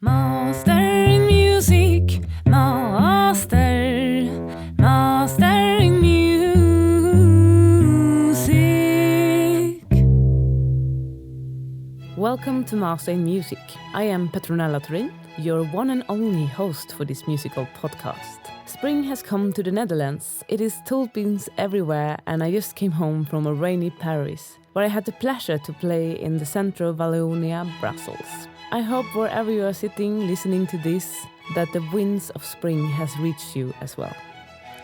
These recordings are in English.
Master in music, master in music. Welcome to Master in Music. I am Petronella Turin, your one and only host for this musical podcast. Spring has come to the Netherlands. It is tulips everywhere, and I just came home from a rainy Paris, where I had the pleasure to play in the central Wallonia Brussels. I hope wherever you are sitting listening to this, that the winds of spring has reached you as well.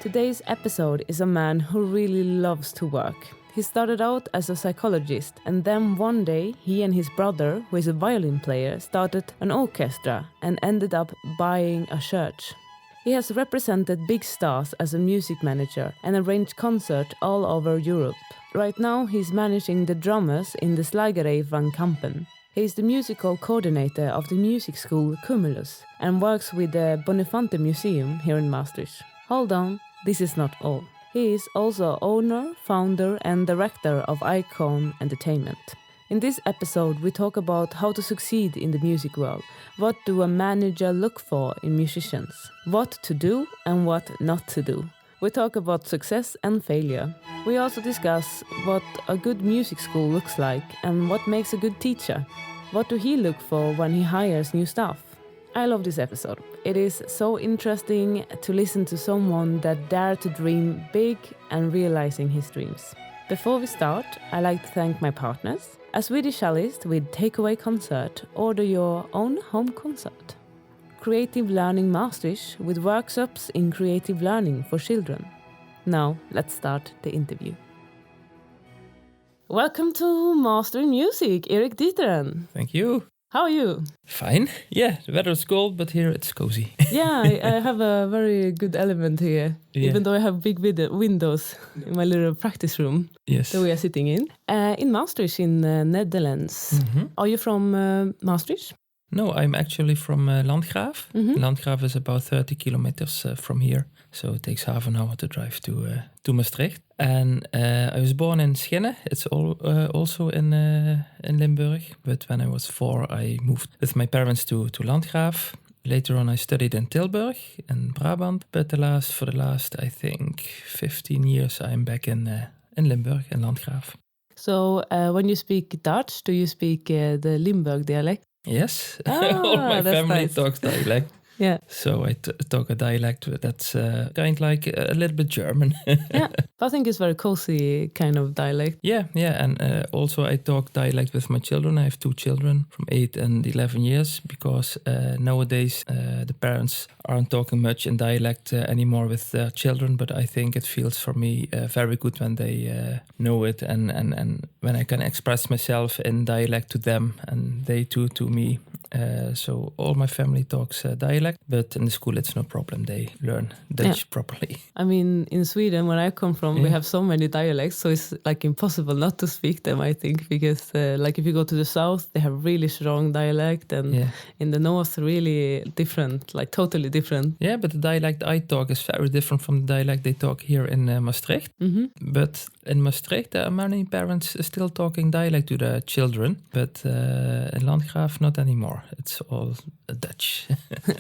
Today's episode is a man who really loves to work. He started out as a psychologist, and then one day he and his brother, who is a violin player, started an orchestra and ended up buying a church. He has represented big stars as a music manager and arranged concerts all over Europe. Right now he's managing the drummers in the Slagerij van Kampen. He is the musical coordinator of the music school Kumulus and works with the Bonnefanten museum here in Maastricht. Hold on, this is not all. He is also owner, founder and director of Icon Entertainment. In this episode we talk about how to succeed in the music world, what do a manager look for in musicians, what to do and what not to do. We talk about success and failure. We also discuss what a good music school looks like and what makes a good teacher. What do he look for when he hires new staff? I love this episode. It is so interesting to listen to someone that dared to dream big and realizing his dreams. Before we start, I like to thank my partners. A Swedish cellist with Takeaway Concert, order your own home concert. Creative Learning Maastricht with workshops in creative learning for children. Now, let's start the interview. Welcome to Master in Music, Erik Dieteren. Thank you. How are you? Fine. Yeah, the weather is cold, but here it's cozy. Yeah, I have a very good element here, even though I have big windows in my little practice room that we are sitting in Maastricht, in the Netherlands. Mm-hmm. Are you from Maastricht? No, I'm actually from Landgraaf. Mm-hmm. Landgraaf is about 30 kilometers from here. So it takes half an hour to drive to Maastricht. And I was born in Schenne. It's also in Limburg. But when I was 4, I moved with my parents to Landgraaf. Later on, I studied in Tilburg in Brabant. But for the last, I think, 15 years, I'm back in Limburg, in Landgraaf. So when you speak Dutch, do you speak the Limburg dialect? Yes, all my family talks dialect. Yeah. So I talk a dialect that's kind of like a little bit German. Yeah, I think it's very cozy kind of dialect. Yeah, and also I talk dialect with my children. I have 2 children from 8 and 11 years because nowadays the parents aren't talking much in dialect anymore with their children, but I think it feels for me very good when they know it and when I can express myself in dialect to them and they too to me. So all my family talks dialect, but in the school it's no problem. They learn Dutch properly. I mean, in Sweden, where I come from, we have so many dialects, so it's like impossible not to speak them, I think, because like if you go to the south, they have really strong dialect, and in the north, really different, like totally different. Yeah, but the dialect I talk is very different from the dialect they talk here in Maastricht. Mm-hmm. But in Maastricht, there are many parents still talking dialect to their children, but in Landgraaf, not anymore. It's all Dutch.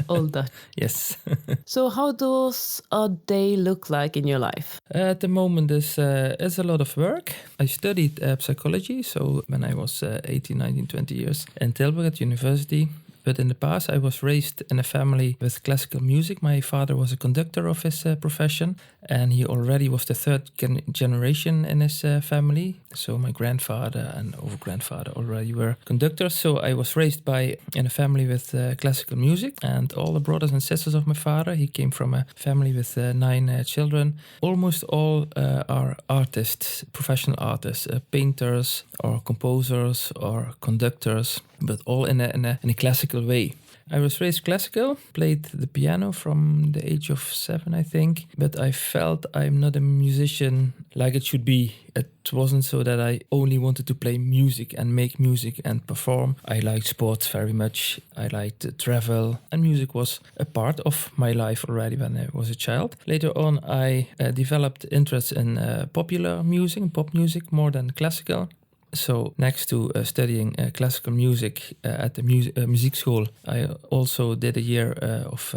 All Dutch. Yes. So how does a day look like in your life? At the moment, is a lot of work. I studied psychology, so when I was 18, 19, 20 years in Tilburg at university. But in the past, I was raised in a family with classical music. My father was a conductor of his profession, and he already was the 3rd generation in his family. So my grandfather and over-grandfather already were conductors. So I was raised in a family with classical music, and all the brothers and sisters of my father. He came from a family with 9 children. Almost all are artists, professional artists, painters or composers or conductors, but all in a classical way. I was raised classical, played the piano from the age of 7, I think, but I felt I'm not a musician like it should be. It wasn't so that I only wanted to play music and make music and perform. I liked sports very much. I liked to travel, and music was a part of my life already when I was a child. Later on, I developed interest in popular music, pop music, more than classical. So next to studying classical music at the music school, I also did a year of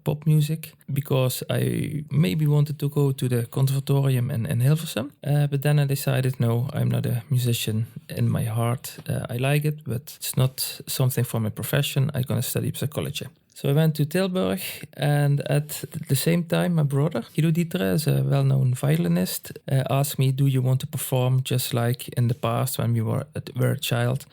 pop music because I maybe wanted to go to the conservatorium in Hilversum. But then I decided, no, I'm not a musician in my heart. I like it, but it's not something for my profession. I'm going to study psychology. So I went to Tilburg, and at the same time, my brother, Dieteren, is a well-known violinist, asked me, do you want to perform just like in the past when we were a child,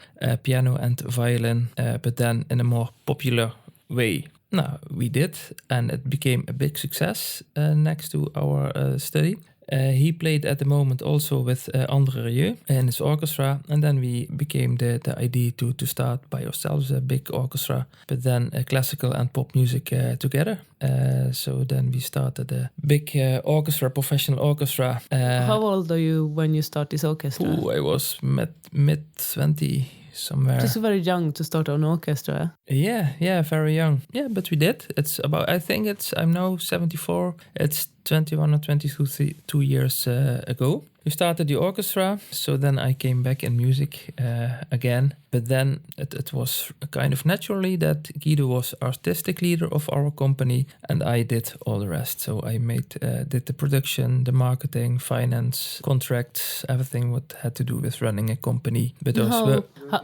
piano and violin, but then in a more popular way? No, we did, and it became a big success next to our study. He played at the moment also with Andre Rieu in his orchestra, and then we became the idea to start by ourselves a big orchestra, but then classical and pop music together. So then we started a big orchestra, professional orchestra. How old are you when you start this orchestra? I was mid-20 somewhere. Just very young to start an orchestra. Yeah, very young. Yeah, but we did. I'm now 74. It's 21 or 22 years ago. We started the orchestra, so then I came back in music again. But then it was kind of naturally that Guido was artistic leader of our company and I did all the rest. So I did the production, the marketing, finance, contracts, everything what had to do with running a company. But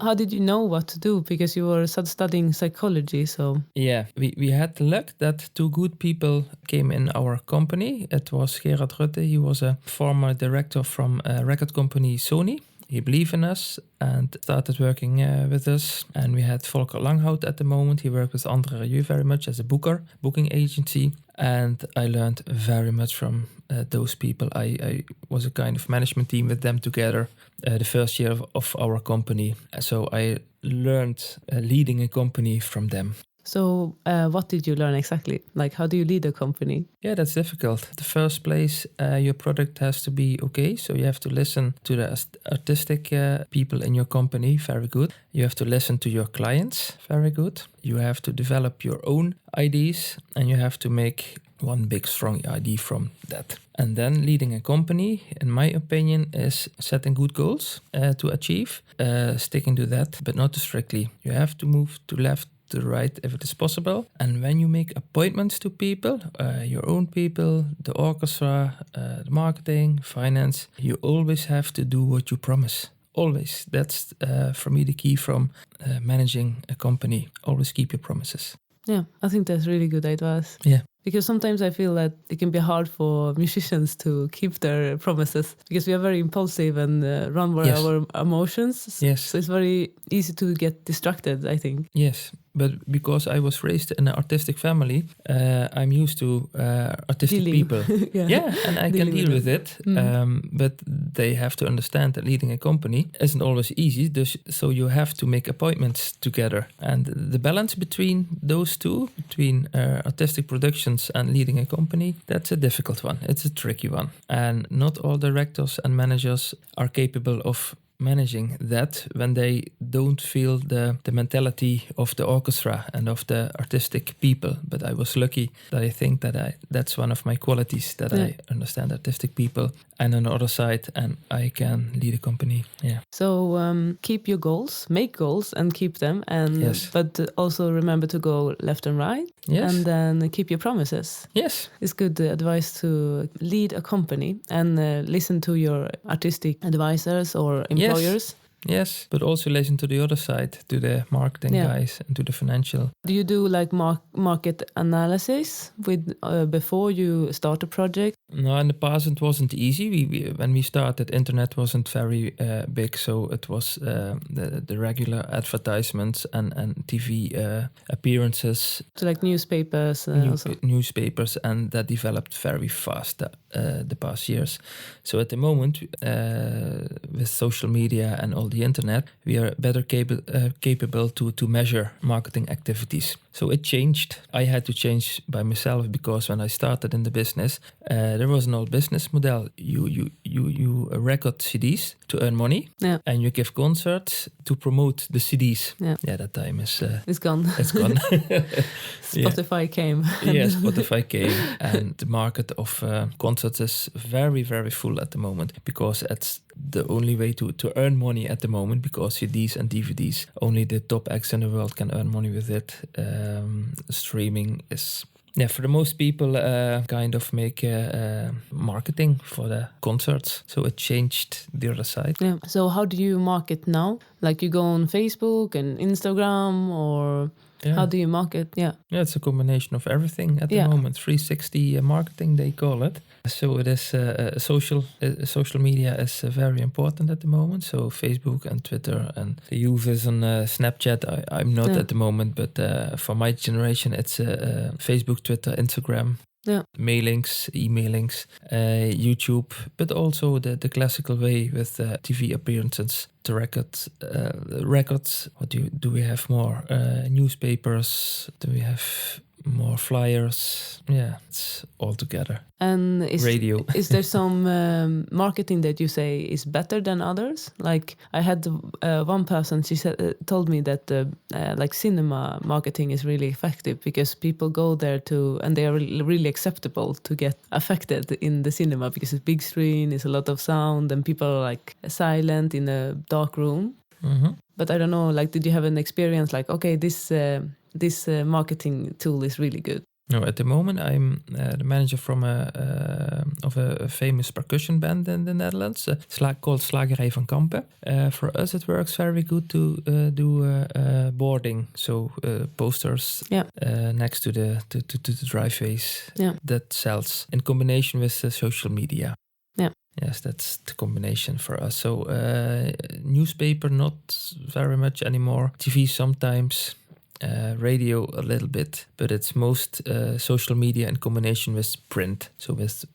how did you know what to do? Because you were studying psychology, so... Yeah, we had the luck that two good people came in our company. It was Gerard Rutte. He was a former director from a record company Sony. He believed in us and started working with us. And we had Volker Langhout at the moment. He worked with Andre Rieu very much as a booking agency. And I learned very much from those people. I was a kind of management team with them together the first year of our company. So I learned leading a company from them. So what did you learn exactly? Like, how do you lead a company? Yeah, that's difficult. The first place, your product has to be okay. So you have to listen to the artistic people in your company. Very good. You have to listen to your clients. Very good. You have to develop your own ideas and you have to make one big strong idea from that. And then leading a company, in my opinion, is setting good goals to achieve, sticking to that, but not too strictly. You have to move to left, to right if it is possible. And when you make appointments to people, your own people, the orchestra, the marketing, finance, you always have to do what you promise. Always. That's for me the key from managing a company. Always keep your promises. Yeah, I think that's really good advice. Yeah. Because sometimes I feel that it can be hard for musicians to keep their promises because we are very impulsive and run by our emotions. Yes. So it's very easy to get distracted, I think. Yes, but because I was raised in an artistic family, I'm used to artistic people. Yeah, and I can deal with it. But they have to understand that leading a company isn't always easy. So you have to make appointments together. And the balance between those two, between artistic productions and leading a company, that's a difficult one. It's a tricky one. And not all directors and managers are capable of managing that when they don't feel the mentality of the orchestra and of the artistic people. But I was lucky that I think that that's one of my qualities, that I understand artistic people and on the other side, and I can lead a company. Yeah. So keep your goals, make goals and keep them, and but also remember to go left and right. Yes. And then keep your promises. Yes. It's good advice to lead a company and listen to your artistic advisors or employers. Yes, but also listen to the other side, to the marketing guys and to the financial. Do you do like market analysis with before you start a project? No, in the past it wasn't easy. When we started, internet wasn't very big, so it was the regular advertisements and TV appearances. So like newspapers Newspapers, and that developed very fast the past years. So at the moment, with social media and all the internet, we are better capable to measure marketing activities. So it changed. I had to change by myself because when I started in the business, there was an old business model. You you record CDs to earn money, and you give concerts to promote the CDs. Yeah, that time is it's gone. It's gone. Spotify came. Yes, Spotify came, and the market of concerts is very, very full at the moment, because it's the only way to earn money at the moment, because CDs and DVDs, only the top acts in the world can earn money with it. Streaming is... Yeah, for the most people, kind of make marketing for the concerts. So it changed the other side. Yeah. So how do you market now? Like you go on Facebook and Instagram, or how do you market? Yeah, it's a combination of everything at the moment. 360 marketing, they call it. So it is social media is very important at the moment. So Facebook and Twitter, and the youth is on Snapchat. I'm not at the moment, but for my generation, it's Facebook, Twitter, Instagram. Yeah, mailings, emailings, YouTube, but also the classical way with TV appearances, the records. What do we have more? Newspapers. Do we have more flyers? Yeah, it's all together. And radio. Is there some marketing that you say is better than others? Like I had one person, she told me that like cinema marketing is really effective, because people go there and they are really acceptable to get affected in the cinema, because it's big screen, it's a lot of sound, and people are like silent in a dark room. Mm-hmm. But I don't know, like, did you have an experience like, okay, this marketing tool is really good? No, at the moment I'm the manager from of a famous percussion band in the Netherlands, called Slagerij van Kampen. For us, it works very good to do boarding, so posters next to the driveways that sells in combination with social media. Yeah. Yes, that's the combination for us. So newspaper, not very much anymore. TV sometimes. Radio a little bit, but it's most social media in combination with print, so with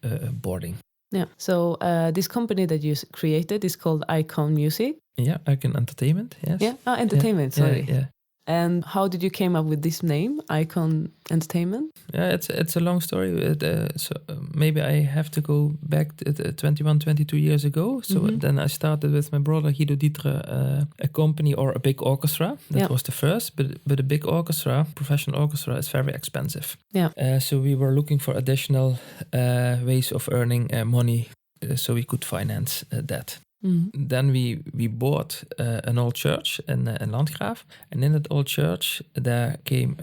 boarding. Yeah. So this company that you created is called Icon Music. Yeah, Icon Entertainment. Yes. Yeah. Oh, entertainment. Sorry. Yeah. And how did you came up with this name, Icon Entertainment? Yeah, it's a long story. So maybe I have to go back to 21, 22 years ago. So then I started with my brother Guido Dieteren, a company or a big orchestra. That was the first, but a big orchestra, professional orchestra, is very expensive. Yeah. So we were looking for additional ways of earning money, so we could finance that. Mm-hmm. Then we bought an old church in Landgraaf, and in that old church there came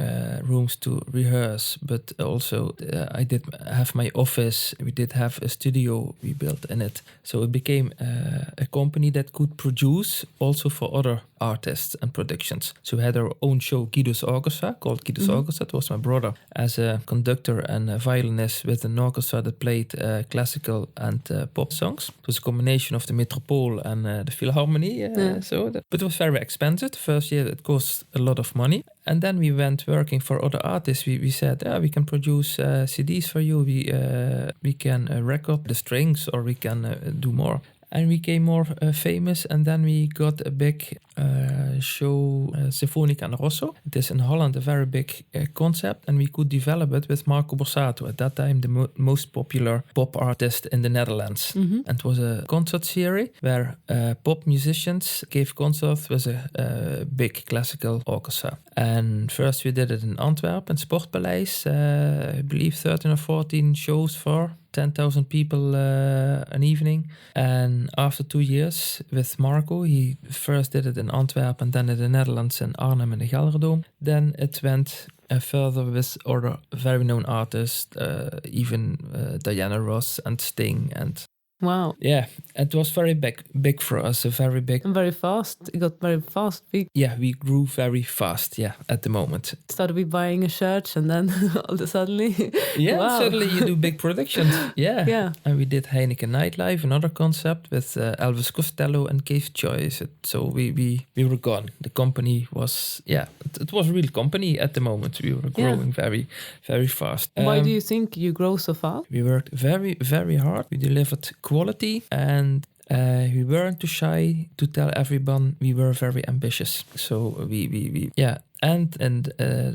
rooms to rehearse, but also I did have my office. We did have a studio we built in it, so it became a company that could produce also for other artists and productions. So we had our own show, Guido's Orchestra, called Guido's Orchestra. It was my brother as a conductor and a violinist with an orchestra that played classical and pop songs. It was a combination of the Metropole and the Philharmonie. But it was very expensive. The first year it cost a lot of money. And then we went working for other artists. We said, we can produce CDs for you. We can record the strings, or we can do more. And we became more famous, and then we got a big show, Sinfonica in Rosso. It is in Holland a very big concept, and we could develop it with Marco Borsato, at that time the most popular pop artist in the Netherlands. Mm-hmm. And it was a concert series where pop musicians gave concerts with a big classical orchestra. And first we did it in Antwerp, in Sportpaleis, I believe 13 or 14 shows for 10,000 people an evening. And after 2 years with Marco, he first did it in Antwerp and then in the Netherlands in Arnhem in the Gelderdoom. Then it went further with other very known artists, even Diana Ross and Sting. And wow. Yeah, it was very big for us, very big. And very fast. It got very fast big. Yeah, we grew very fast, at the moment. Started with buying a church, and then all of a suddenly... Yeah, wow. Suddenly you do big productions. Yeah. And we did Heineken Nightlife, another concept with Elvis Costello and Cave Choice. So we were gone. The company was, it was a real company at the moment. We were growing very, very fast. Why do you think you grow so fast? We worked very, very hard. We delivered quality, and we weren't too shy to tell everyone we were very ambitious. So we And in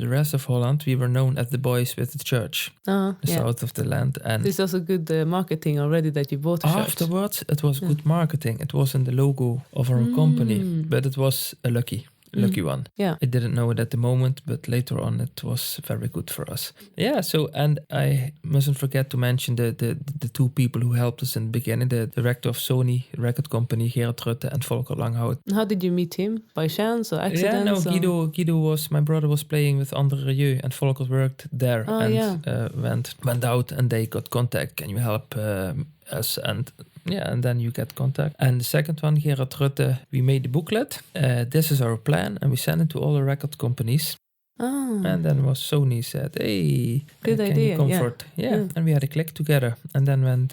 the rest of Holland, we were known as the boys with the church, the south of the land. And this is also good marketing already that you bought a church. Afterwards, it was good marketing. It wasn't the logo of our company, but it was a lucky one. Yeah. I didn't know it at the moment, but later on it was very good for us. Yeah, so, and I mustn't forget to mention the two people who helped us in the beginning, the director of Sony record company, Gerard Rutte and Volker Langhout. How did you meet him? By chance or accident? Yeah, no, Guido my brother was playing with André Rieu and Volker worked there went out and they got contact. Can you help us? And then you get contact. And the second one, Gerard Rutte, we made the booklet. This is our plan, and we sent it to all the record companies. Oh. And then was Sony said, "Hey, good can idea. You comfort?" Yeah. And we had a click together. And then when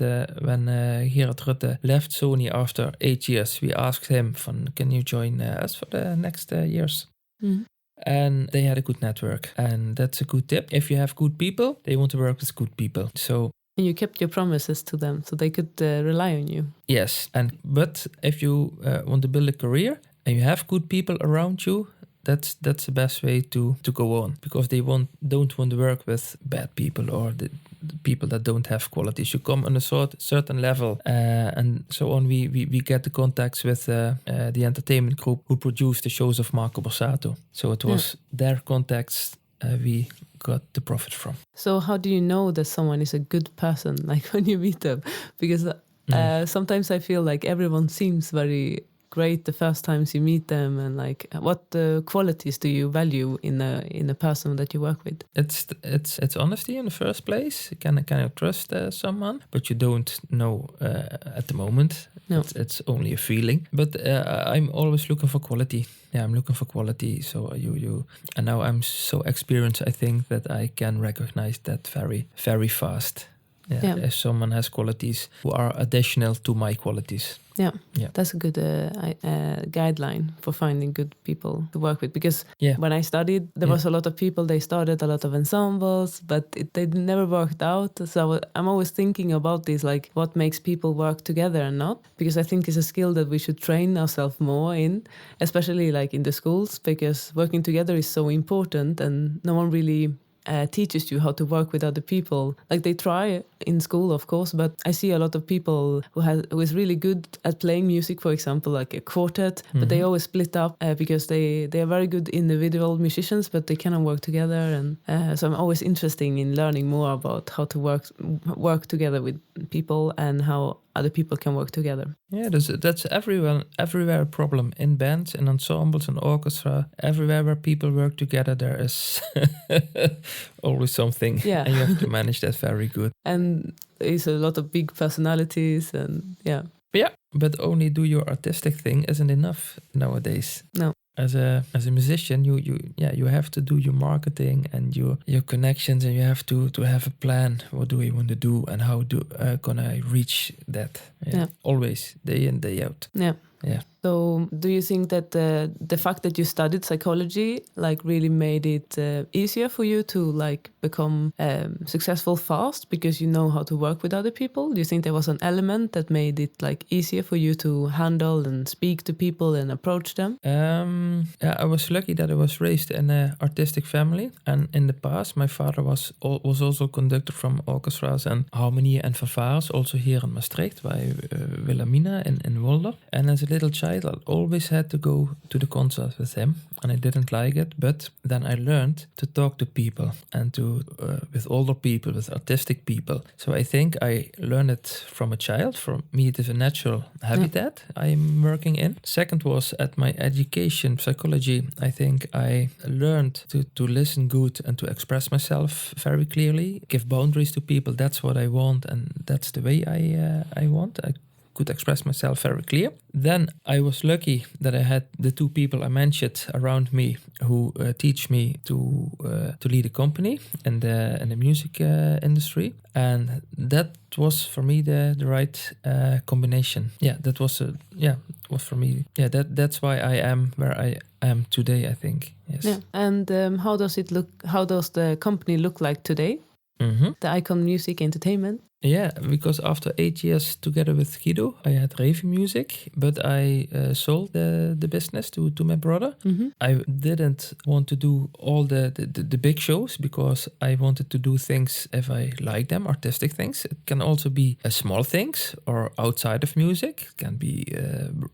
Gerard Rutte left Sony after 8 years, we asked him, "Can you join us for the next years?" Mm-hmm. And they had a good network, and that's a good tip. If you have good people, they want to work with good people. So. And you kept your promises to them, so they could rely on you. Yes, but if you want to build a career and you have good people around you, that's the best way to go on, because they don't want to work with bad people or the people that don't have qualities. You come on a certain level, and so on. We get the contacts with the entertainment group who produced the shows of Marco Borsato. So it was their contacts we got the profit from. So how do you know that someone is a good person, like when you meet them? Because sometimes I feel like everyone seems very great the first times you meet them, and like what qualities do you value in a person that you work with? It's honesty in the first place. Can you trust someone? But you don't know at the moment. No. It's only a feeling. But I'm always looking for quality. Yeah, I'm looking for quality. So you and now I'm so experienced, I think, that I can recognize that very, very fast. Yeah. If someone has qualities who are additional to my qualities. Yeah. That's a good guideline for finding good people to work with. Because when I studied, there was a lot of people, they started a lot of ensembles, but they never worked out. So I'm always thinking about this, like what makes people work together and not. Because I think it's a skill that we should train ourselves more in, especially like in the schools, because working together is so important and no one really teaches you how to work with other people. Like they try in school, of course, but I see a lot of people who is really good at playing music, for example, like a quartet, but they always split up because they are very good individual musicians, but they cannot work together. And so I'm always interested in learning more about how to work together with people and how other people can work together. Yeah, that's everywhere a problem. In bands, in ensembles, in orchestra, everywhere where people work together, there is always something. Yeah. And you have to manage that very good. And there's a lot of big personalities and yeah. Yeah, but only do your artistic thing isn't enough nowadays. No. As a musician, you have to do your marketing and your connections, and you have to have a plan. What do we want to do, and how can I reach that? Yeah. Always, day in, day out. Yeah. Yeah. So, do you think that the fact that you studied psychology like really made it easier for you to like become successful fast because you know how to work with other people? Do you think there was an element that made it like easier for you to handle and speak to people and approach them? I was lucky that I was raised in an artistic family, and in the past my father was also conductor from orchestras and harmonie and fanfares, also here in Maastricht by Wilhelmina in Wolder. And as a little child, I always had to go to the concerts with him, and I didn't like it. But then I learned to talk to people and to with older people, with artistic people. So I think I learned it from a child. For me, it is a natural habitat I'm working in. Second was at my education, psychology. I think I learned to listen good and to express myself very clearly, give boundaries to people. That's what I want, and that's the way I want. I could express myself very clear. Then I was lucky that I had the two people I mentioned around me who teach me to lead a company in the music industry, and that was for me the right combination. Yeah, that was was for me. Yeah, that's why I am where I am today, I think. Yes. Yeah. And how does it look? How does the company look like today? Mm-hmm. The Icon Music Entertainment. Yeah, because after 8 years together with Guido, I had Revi Music, but I sold the business to my brother. I didn't want to do all the big shows because I wanted to do things if I like them, artistic things. It can also be small things or outside of music. It can be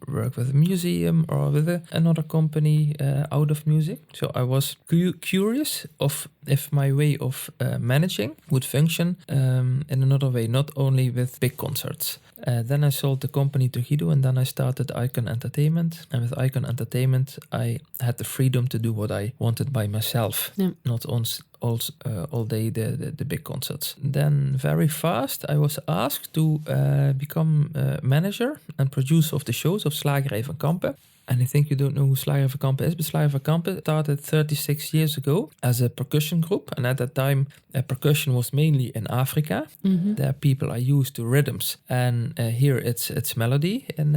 work with a museum or with another company out of music. So I was curious of if my way of managing would function in another way, not only with big concerts. Then I sold the company to Guido, and then I started Icon Entertainment. And with Icon Entertainment, I had the freedom to do what I wanted by myself, not all day the big concerts. Then very fast, I was asked to become manager and producer of the shows of Slagerij van Kampen. And I think you don't know who Slagerij van Kampen is, but Slagerij van Kampen started 36 years ago as a percussion group. And at that time, percussion was mainly in Africa. There people are used to rhythms. And here it's melody in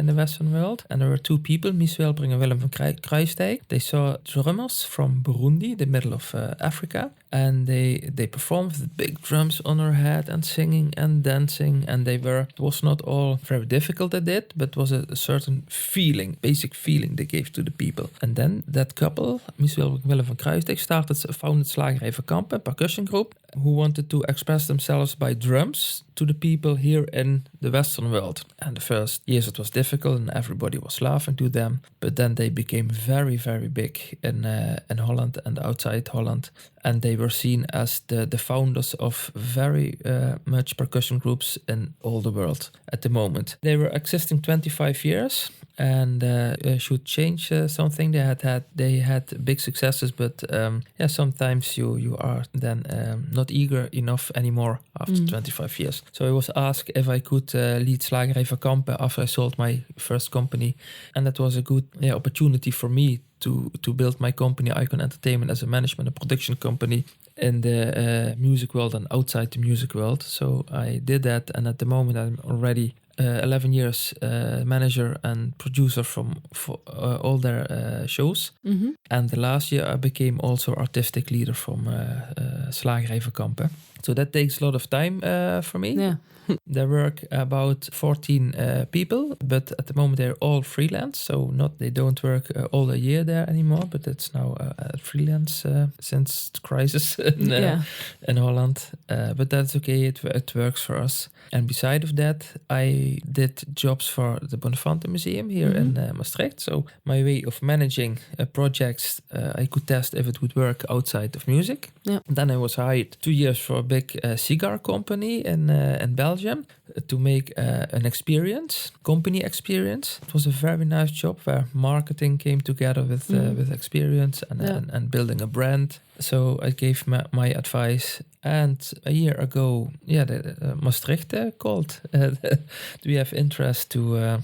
the Western world. And there were two people, Michel Brink and Willem van Kruijsdijk. They saw drummers from Burundi, the middle of Africa. And they performed with big drums on their head and singing and dancing. And it was not all very difficult at it, but it was a certain feeling, basic feeling they gave to the people. And then that couple, Michel and Willem van Kruijsdijk, founded Slagerij van Kampen, a percussion group, who wanted to express themselves by drums to the people here in the Western world. And the first years it was difficult and everybody was laughing to them. But then they became very, very big in Holland and outside Holland. And they were seen as the founders of very much percussion groups in all the world at the moment. They were existing 25 years and should change something. They had big successes, but sometimes you are then not eager enough anymore after 25 years. So I was asked if I could lead Slagerij van Kampen after I sold my first company, and that was a good opportunity for me to build my company, Icon Entertainment, as a management and production company in the music world and outside the music world. So I did that, and at the moment I'm already 11 years manager and producer for all their shows. And the last year I became also artistic leader from Slagerij van Kampen. So that takes a lot of time for me. Yeah. There work about 14 people, but at the moment they're all freelance. So they don't work all the year there anymore, but it's now freelance since the crisis in Holland. But that's okay, it works for us. And beside of that, I did jobs for the Bonnefanten Museum here in Maastricht. So my way of managing projects, I could test if it would work outside of music. Yeah. Then I was hired 2 years for a big cigar company in Belgium to make an company experience. It was a very nice job where marketing came together with experience and building a brand. So I gave my advice. And a year ago, Maastricht called. Do we have interest to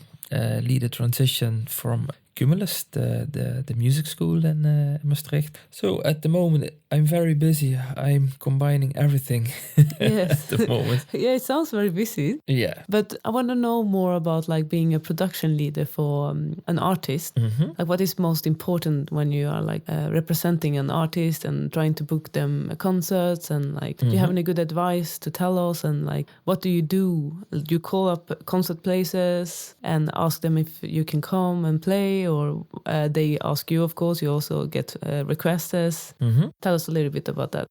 lead a transition from Kumulus, the music school in Maastricht? So at the moment, I'm very busy. I'm combining everything at the moment. Yeah, it sounds very busy. Yeah. But I want to know more about like being a production leader for an artist. Like what is most important when you are like representing an artist and trying to book them concerts, and like do you have any good advice to tell us? And like what do? Do you call up concert places and ask them if you can come and play, or they ask you? Of course, you also get requests. Tell us a little bit about that.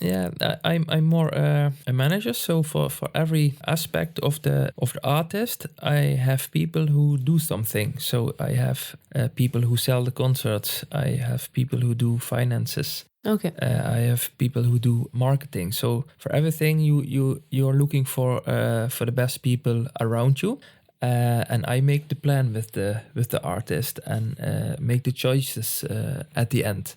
Yeah, I'm more a manager. So for every aspect of the artist, I have people who do something. So I have people who sell the concerts. I have people who do finances. Okay. I have people who do marketing. So for everything, you're looking for the best people around you. And I make the plan with the artist and make the choices at the end.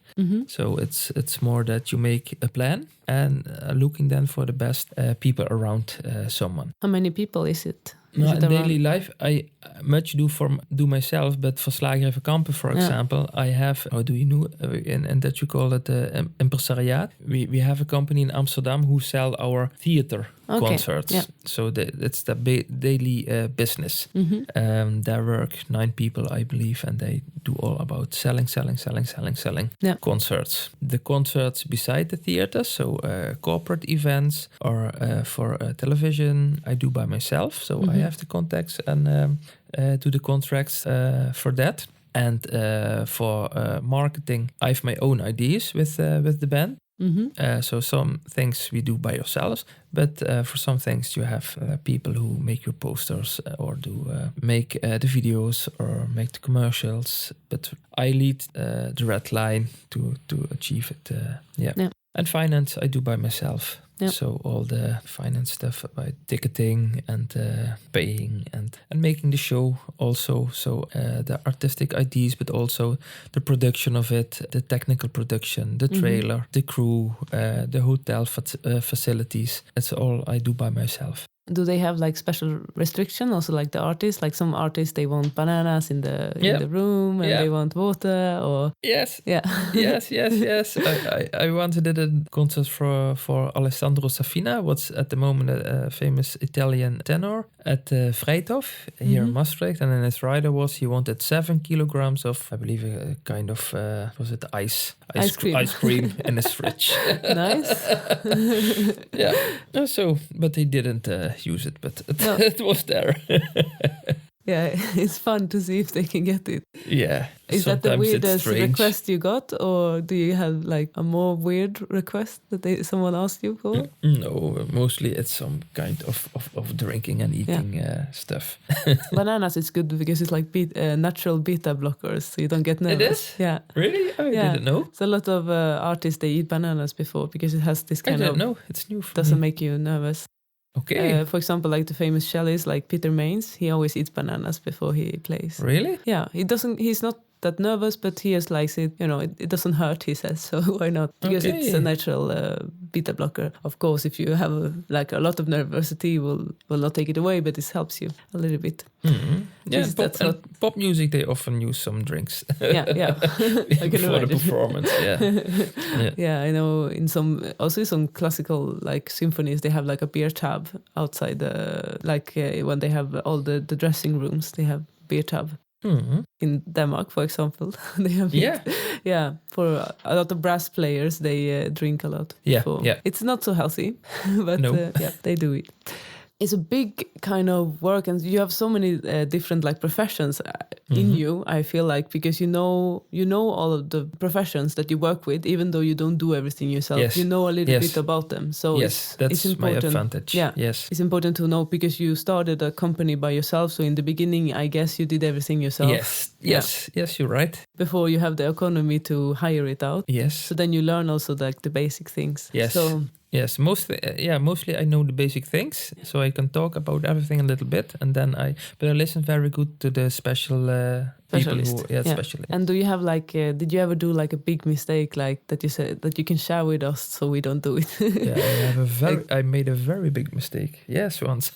So it's more that you make a plan and looking then for the best people around someone. How many people is it? Is in it around? daily life, I much do myself, but for Slagerij van Kampen, for example, I have, how do you know, in Dutch you call it impresariaat. We have a company in Amsterdam who sell our theater concerts. Yeah. So it's the daily business. There work 9 people, I believe, and they do all about selling concerts. The concerts beside the theater, so corporate events or for television, I do by myself. So I have the contacts and do the contracts for that. And for marketing, I have my own ideas with the band. So some things we do by yourselves, but for some things you have people who make your posters or do make the videos or make the commercials. But I lead the red line to achieve it. And finance I do by myself. Yeah. So all the finance stuff about ticketing and paying and making the show also. So the artistic ideas, but also the production of it, the technical production, the trailer, the crew, the hotel facilities. It's all I do by myself. Do they have like special restriction also, like the artists? Like some artists, they want bananas in the room and they want water, or yes, yeah, yes. I once did a concert for Alessandro Safina, what's at the moment a famous Italian tenor at Vrijthof here in Maastricht, and then his rider he wanted 7 kilograms of, I believe, a kind of was it ice cream in his fridge. Nice. So, but he didn't use it, but it was there. Yeah, it's fun to see if they can get it. Yeah. Is that the weirdest request you got, or do you have like a more weird request that someone asked you for? No, mostly it's some kind of drinking and eating stuff. Bananas is good because it's like natural beta blockers, so you don't get nervous. It is? Yeah. Really? I didn't know. So a lot of artists, they eat bananas before because it has this kind of... I didn't know. It's new for doesn't me. make you nervous. Okay. For example, like the famous cellist, like Peter Mains, he always eats bananas before he plays. Really? Yeah, he's not that nervous, but he just likes it. You know, it doesn't hurt, he says, so why not? Because it's a natural beta blocker. Of course, if you have a lot of nervosity, will not take it away, but this helps you a little bit. Yeah, pop music, they often use some drinks. Yeah. I can before imagine. the performance. Yeah, I know in some classical like symphonies, they have like a beer tub outside when they have all the dressing rooms, they have beer tub. In Denmark, for example, they have for a lot of brass players, they drink a lot. It's not so healthy, but they do it. It's a big kind of work, and you have so many different like professions in you. I feel like, because you know all of the professions that you work with, even though you don't do everything yourself. Yes. You know a little bit about them. So that's it's important. my advantage. Yeah. Yes. It's important to know, because you started a company by yourself. So in the beginning, I guess you did everything yourself. Yes, you're right. Before you have the economy to hire it out. Yes. So then you learn also like the basic things. Yes. So yes, mostly I know the basic things, so I can talk about everything a little bit, and then I listen very good to the specialist. Specialist. And do you have like, did you ever do like a big mistake, like that you said that you can share with us so we don't do it? I made a very big mistake. Yes, once.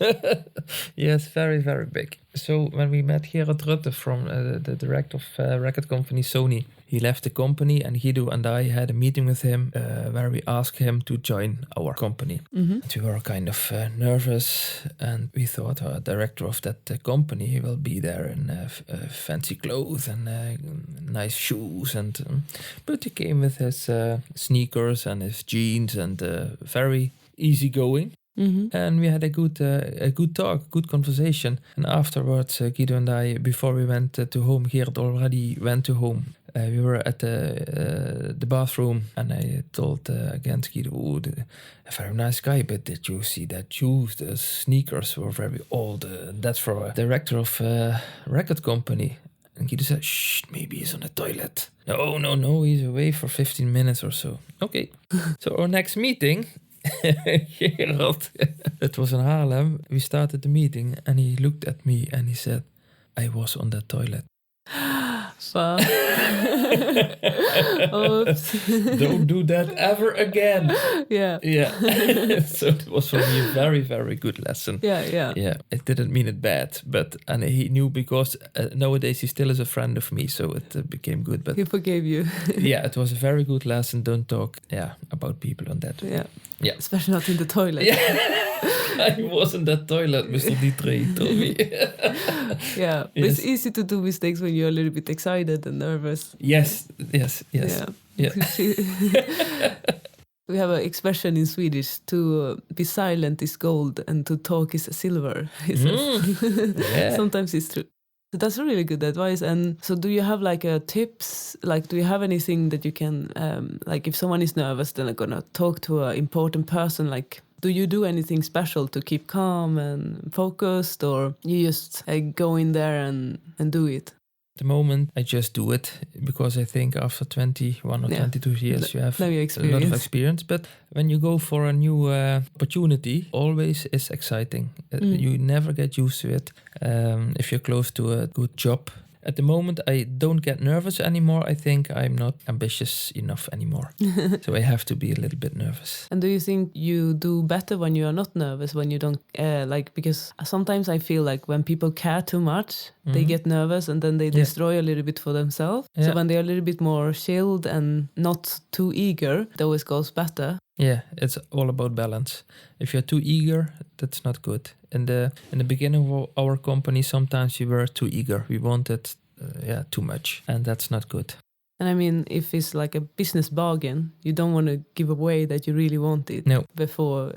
Yes, very, very big. So when we met Gerard Rutte from the director of record company Sony, he left the company, and Guido and I had a meeting with him where we asked him to join our company. We were kind of nervous, and we thought our director of that company will be there in fancy clothes and nice shoes, but he came with his sneakers and his jeans and very easygoing. And we had a good talk, good conversation. And afterwards, Guido and I, before we went to home, Gerard already went to home. We were at the bathroom, and I told again to Guido, a very nice guy, but did you see that shoes? The sneakers were very old. That's for a director of a record company. And Guido said, shh, maybe he's on the toilet. No, he's away for 15 minutes or so. Okay. So our next meeting... Gerald, it was in Haarlem. We started the meeting, and he looked at me and he said, I was on the toilet. Oops. Don't do that ever again. Yeah. So it was for me a very, very good lesson. Yeah. It didn't mean it bad, and he knew because nowadays he still is a friend of me, so it became good. But he forgave you. yeah, it was a very good lesson. Don't talk about people on that. Yeah. Especially not in the toilet. Yeah. I was in that toilet, Mr. Dieteren told me. Yeah, but it's easy to do mistakes when you're a little bit excited and nervous. Yes. Yeah. We have an expression in Swedish: to be silent is gold, and to talk is silver. He says. Sometimes it's true. So that's really good advice. And so, do you have like tips? Like, do you have anything that you can, like, if someone is nervous, then they're gonna talk to an important person, like. Do you do anything special to keep calm and focused, or you just go in there and do it? At the moment, I just do it because I think after 21 or 22 years, you have a lot of experience. But when you go for a new opportunity, always is exciting. You never get used to it if you're close to a good job. At the moment, I don't get nervous anymore. I think I'm not ambitious enough anymore. So I have to be a little bit nervous. And do you think you do better when you are not nervous, when you don't, because sometimes I feel like when people care too much, they get nervous and then they destroy a little bit for themselves. Yeah. So when they're a little bit more chilled and not too eager, it always goes better. Yeah, it's all about balance. If you're too eager, that's not good. In the beginning of our company, sometimes we were too eager. We wanted, too much, and that's not good. And I mean, if it's like a business bargain, you don't want to give away that you really want it. No. Before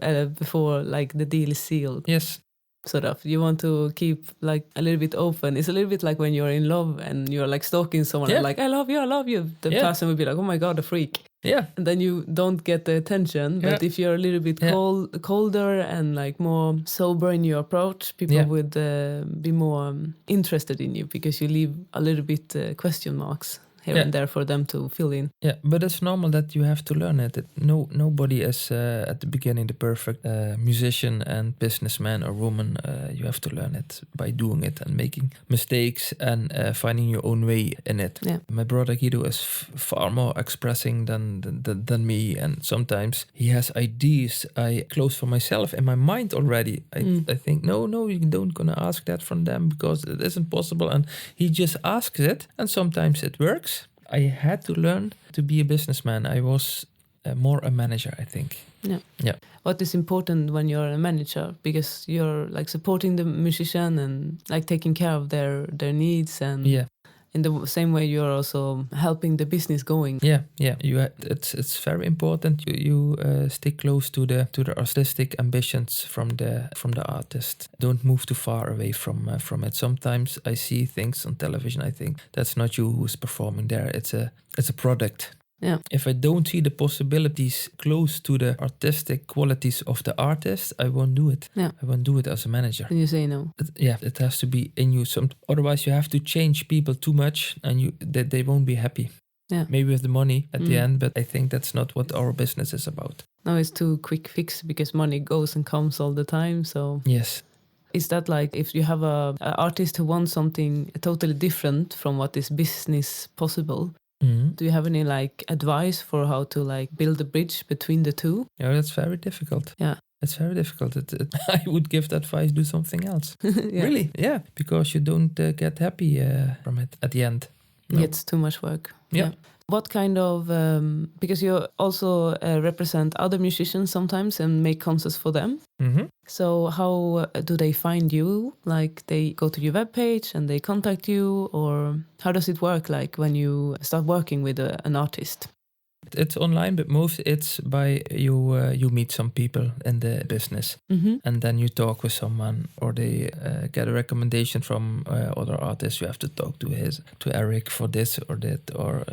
like the deal is sealed. Yes. Sort of. You want to keep like a little bit open. It's a little bit like when you're in love and you're like stalking someone and like, I love you. The person will be like, oh my God, a freak. Yeah. And then you don't get the attention. But if you're a little bit colder and like more sober in your approach, people would be more interested in you because you leave a little bit question marks here and there for them to fill in. Yeah, but it's normal that you have to learn it. Nobody is at the beginning the perfect musician and businessman or woman. You have to learn it by doing it and making mistakes and finding your own way in it. Yeah. My brother Guido is far more expressing than me, and sometimes he has ideas I close for myself in my mind already. I think, no, you don't gonna ask that from them because it isn't possible, and he just asks it, and sometimes it works. I had to learn to be a businessman. I was more a manager, I think. Yeah. What is important when you're a manager? Because you're like supporting the musician and like taking care of their needs, and in the same way you're also helping the business going. Yeah. It's very important. You stick close to the artistic ambitions from the artist. Don't move too far away from it. Sometimes I see things on television. I think that's not you who's performing there. It's a product. Yeah. If I don't see the possibilities close to the artistic qualities of the artist, I won't do it. Yeah. I won't do it as a manager. And you say no. It has to be in you. Otherwise, you have to change people too much, and they won't be happy. Yeah. Maybe with the money at the end, but I think that's not what our business is about. No, it's too quick fix because money goes and comes all the time. So yes. Is that like if you have a artist who wants something totally different from what is business possible? Mm-hmm. Do you have any like advice for how to like build a bridge between the two? Yeah, that's very difficult. Yeah. It's very difficult. I would give that advice, do something else. Really? Yeah. Because you don't get happy from it at the end. No. It's too much work. Yeah. What kind of, because you also represent other musicians sometimes and make concerts for them. Mm-hmm. So how do they find you? Like they go to your webpage and they contact you, or how does it work like when you start working with an artist? It's online, but most it's by you meet some people in the business, and then you talk with someone, or they get a recommendation from other artists. You have to talk to Eric for this or that, or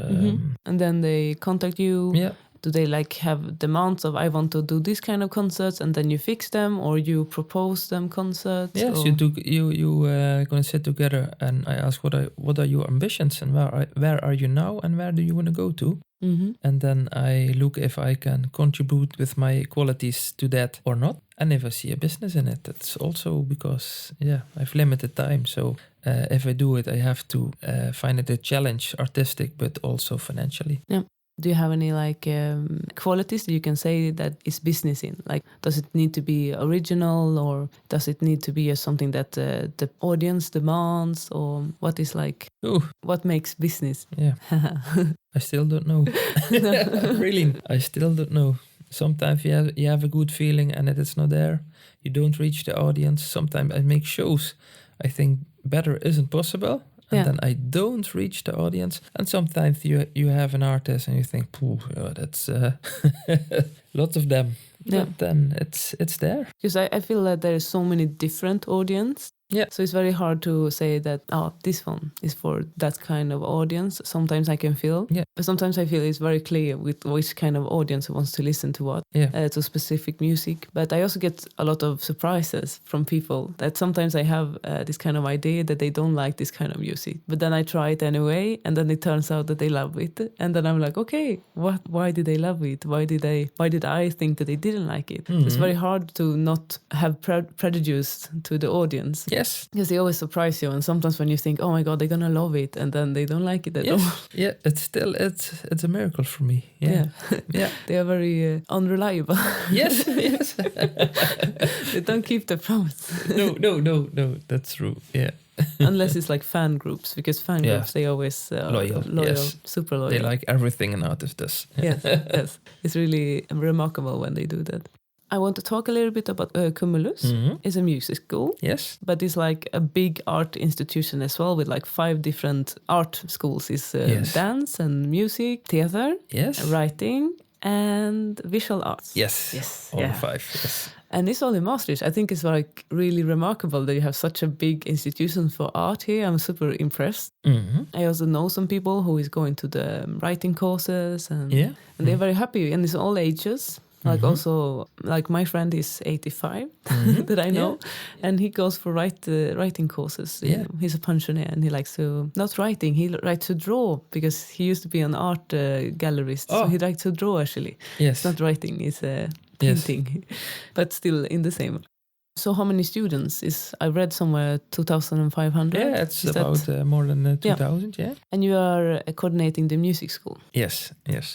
and then they contact you. Yeah. Do they like have demands of I want to do this kind of concerts, and then you fix them, or you propose them concerts? Yes, or? you gonna sit together, and I ask what are your ambitions, and where are you now, and where do you want to go to? Mm-hmm. And then I look if I can contribute with my qualities to that or not. And if I see a business in it, that's also because, I've limited time. So if I do it, I have to find it a challenge, artistic, but also financially. Yeah. Do you have any qualities that you can say that is business in? Like, does it need to be original, or does it need to be something that the audience demands, or what is what makes business? Yeah, I still don't know. Really, I still don't know. Sometimes you have a good feeling and it is not there. You don't reach the audience. Sometimes I make shows. I think better isn't possible. And then I don't reach the audience. And sometimes you have an artist and you think, that's lots of them. Yeah. But then it's there. Because I feel that there is so many different audience. Yeah. So it's very hard to say that, this one is for that kind of audience. Sometimes I can feel. Yeah. But sometimes I feel it's very clear with which kind of audience wants to listen to what, to specific music. But I also get a lot of surprises from people that sometimes I have this kind of idea that they don't like this kind of music. But then I try it anyway, and then it turns out that they love it. And then I'm like, okay, why did they love it? Why did I think that they didn't like it? Mm-hmm. It's very hard to not have prejudice to the audience. Yes. Because they always surprise you, and sometimes when you think, oh my God, they're gonna love it, and then they don't like it at all. Yeah, it's a miracle for me. Yeah. They are very unreliable. Yes. They don't keep their promise. No, that's true. Yeah. Unless it's like fan groups, because fan groups, they always loyal, super loyal. They like everything an artist does. Yes. It's really remarkable when they do that. I want to talk a little bit about Kumulus. Mm-hmm. It's a music school. Yes. But it's like a big art institution as well, with like 5 different art schools. It's dance and music, theater, writing, and visual arts. Yes. All 5, yes. And it's all in Maastricht. I think it's like really remarkable that you have such a big institution for art here. I'm super impressed. Mm-hmm. I also know some people who is going to the writing courses, and they're very happy, and it's all ages. Like also, like my friend is 85 that I know, and he goes for writing courses. Yeah. He's a pensioner, and he likes to, not writing, he likes to draw, because he used to be an art gallerist. So he likes to draw actually. Yes. It's not writing, it's painting, but still in the same. So how many students I read somewhere 2,500? Yeah, it's about more than 2,000, yeah. And you are coordinating the music school? Yes.